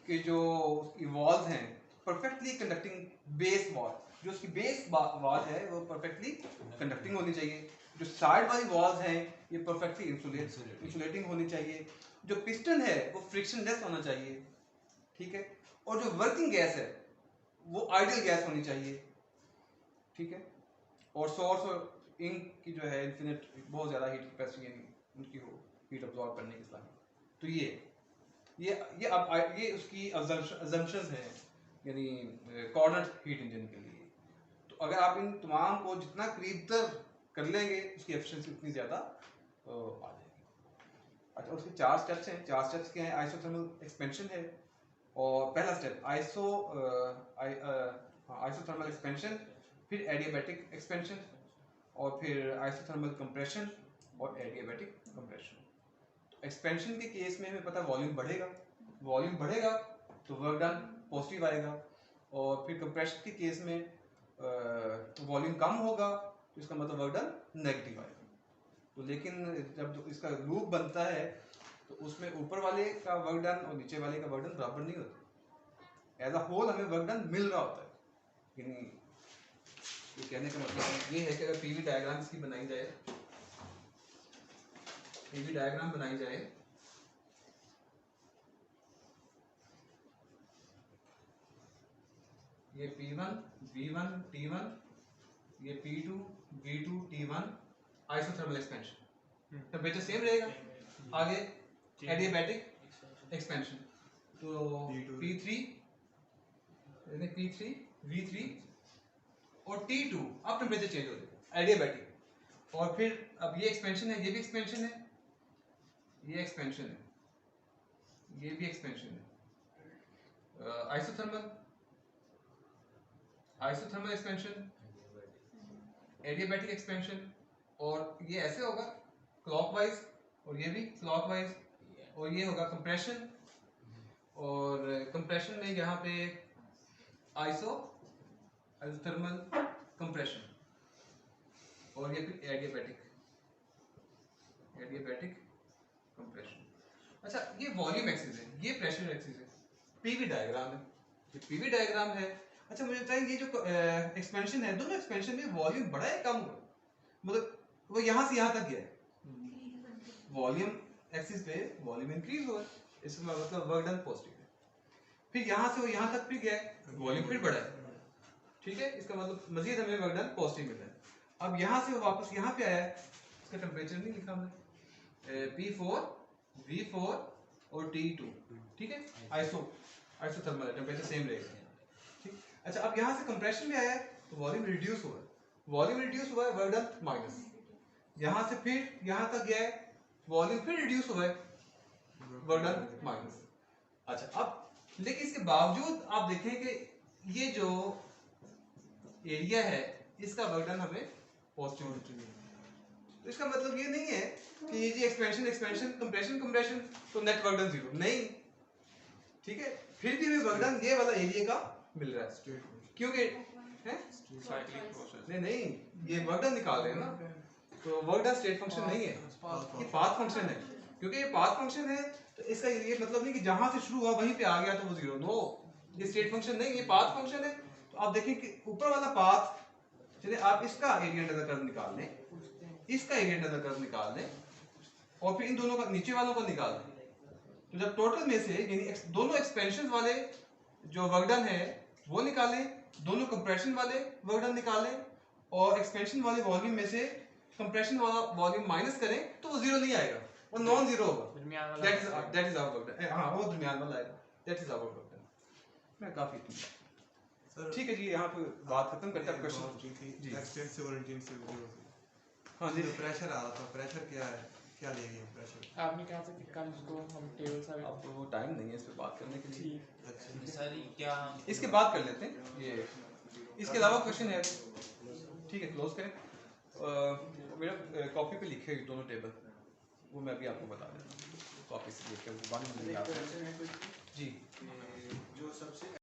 कि जो उसकी वॉल्स हैं परफेक्टली कंडक्टिंग बेस वॉल, जो उसकी बेस वॉल है वो परफेक्टली कंडक्टिंग होनी चाहिए। जो साइड वाली वॉल्स हैं ये परफेक्टली इंसुलेटिंग होनी चाहिए। जो पिस्टन है वो फ्रिक्शनलेस होना चाहिए, ठीक है। और जो वर्किंग गैस है वो आइडियल गैस होनी चाहिए, ठीक है। और सोर्स और इंक की जो है इन्फिनिट, बहुत ज़्यादा हीट कैपेसिटी उनकी हो हीट अब्जॉर्ब करने की सलाहियत। तो ये उसकी अजम्पशंस हैं, यानी कॉर्डिनेट हीट इंजन के लिए। तो अगर आप इन तमाम को जितना करीब तक कर लेंगे उसकी एफिशिएंसी उतनी ज़्यादा आ जाएगी। अच्छा, उसके 4 स्टेप्स हैं। 4 स्टेप्स क्या हैं, आइसोथर्मल एक्सपेंशन है, और पहला स्टेप आइसोथर्मल एक्सपेंशन, फिर एडियाबैटिक एक्सपेंशन, और फिर आइसोथर्मल कंप्रेशन और एडियाबैटिक कंप्रेशन। तो एक्सपेंशन के केस में हमें पता वॉल्यूम बढ़ेगा तो वर्क डन पॉजिटिव आएगा, और फिर कंप्रेशन के केस में वॉल्यूम कम होगा तो इसका मतलब वर्क डन नेगेटिव आएगा। तो लेकिन जब इसका लूप बनता है तो उसमें ऊपर वाले का वर्क डन और नीचे वाले का वर्क डन बराबर नहीं होता। एज अ होल हमें वर्क डन मिल रहा होता है। यानी ये कहने का मतलब ये है कि अगर पीवी डायग्राम इसकी बनाई जाए, पीवी डायग्राम बनाई जाए ये P1 V1 T1, ये P2 V2 T1 isothermal expansion, temperature same रहेगा। आगे एडियाबैटिक एक्सपेंशन, तो P3 यानी P3 V3 और T2, अब टेंपरेचर चेंज हो जाएगा एडियाबैटिक। और फिर अब ये एक्सपेंशन है, ये भी एक्सपेंशन है, ये एक्सपेंशन है, ये भी एक्सपेंशन है। आइसोथर्मल एक्सपेंशन, एडियाबैटिक एक्सपेंशन, और ये ऐसे होगा क्लॉकवाइज, और ये भी क्लॉकवाइज, और ये होगा कंप्रेशन, और कंप्रेशन में यहाँ पे आइसोथर्मल कंप्रेशन, और ये फिर एडियाबैटिक कंप्रेशन। अच्छा, ये वॉल्यूम एक्सिस है, ये प्रेशर एक्सिस है, पीवी डायग्राम है, ये पीवी डायग्राम है। अच्छा, मुझे बताएं ये जो एक्सपेंशन है, दोनों एक्सपेंशन में वॉल्यूम बढ़ा है कम हुआ, मतलब वो यहाँ से यहाँ तक गया है, वॉल्यूम एक्सिस पे वॉल्यूम इंक्रीज हुआ है, इसका मतलब वर्क डन पॉजिटिव है। फिर यहाँ से वो यहाँ तक फिर गया है, वॉल्यूम फिर बढ़ा है, ठीक है, इसका मतलब मजीद हमें वर्क डन पॉजिटिव मिला है। अब यहाँ से वो वापस यहाँ पे आया है, इसका टेम्परेचर नहीं लिखा हमने, P4, V4 और T2, ठीक है, आइसोथर्मल है, टेम्परेचर सेम रहेगा, ठीक। अच्छा, अब यहाँ से कंप्रेशन में आया है तो वॉल्यूम रिड्यूस हुआ है, वर्क डन माइनस, यहाँ से फिर यहाँ तक गया है, वॉल्यूम फिर रिड्यूस हुआ है, वर्क डन माइनस। अच्छा, अब लेकिन इसके बावजूद आप देखें कि ये जो एरिया है इसका वर्क डन हमें पॉजिटिव, तो इसका मतलब ये नहीं है कि ये जी एक्सपेंशन कंप्रेशन तो नेट वर्क डन जीरो नहीं, ठीक है, फिर भी हमें वर्क डन ये वाला एरिया का मिल रहा है, क्योंकि नहीं ये वर्क डन निकाल रहे हैं ना, तो वर्क डन स्टेट फंक्शन नहीं है, ये पाथ फंक्शन है, क्योंकि ये पाथ फंक्शन है तो इसका ये मतलब नहीं कि जहां से शुरू हुआ वहीं पे आ गया तो वो जीरो, नो, ये स्टेट फंक्शन नहीं, ये पाथ फंक्शन है। तो आप देखें कि ऊपर वाला पाथ, चलिए आप इसका एरिया अंडर द कर्व निकाल लें, इसका एरिया अंडर द कर्व निकाल लें, और फिर इन दोनों का नीचे वालों को निकाल दें, तो जब टोटल में से यानी दोनों एक्सपेंशन वाले जो वर्क डन है वो निकालें, दोनों कंप्रेशन वाले वर्क डन निकालें, और एक्सपेंशन वाले वॉल्यूम में से कंप्रेशन वाला वॉल्यूम माइनस करें तो वो जीरो नहीं आएगा, वो नॉन जीरो होगा, that is our work done. हां, वो दरमियान वाला आएगा, that is our work done. मैं काफी ठीक है जी, यहाँ पे बात खत्म करते हैं, क्वेश्चन जी एक्सटेंसिव और इंटेंसिव वीडियो। हाँ जी, जो प्रेशर आ रहा था, प्रेशर क्या है, क्या लेंगे प्रेशर? आपने कहा था कि कल उसको हम टेबल सा अब वो टाइम नहीं है इस पे बात करने के लिए, अच्छा, सारी क्या इसके बाद कर लेते हैं ये, इसके अलावा क्वेश्चन है, ठीक है, क्लोज करें। मेरा कॉपी पे लिखे हुए दोनों टेबल, वो मैं भी आपको बता देता हूँ, कॉपी से लिख कर जी। जो सबसे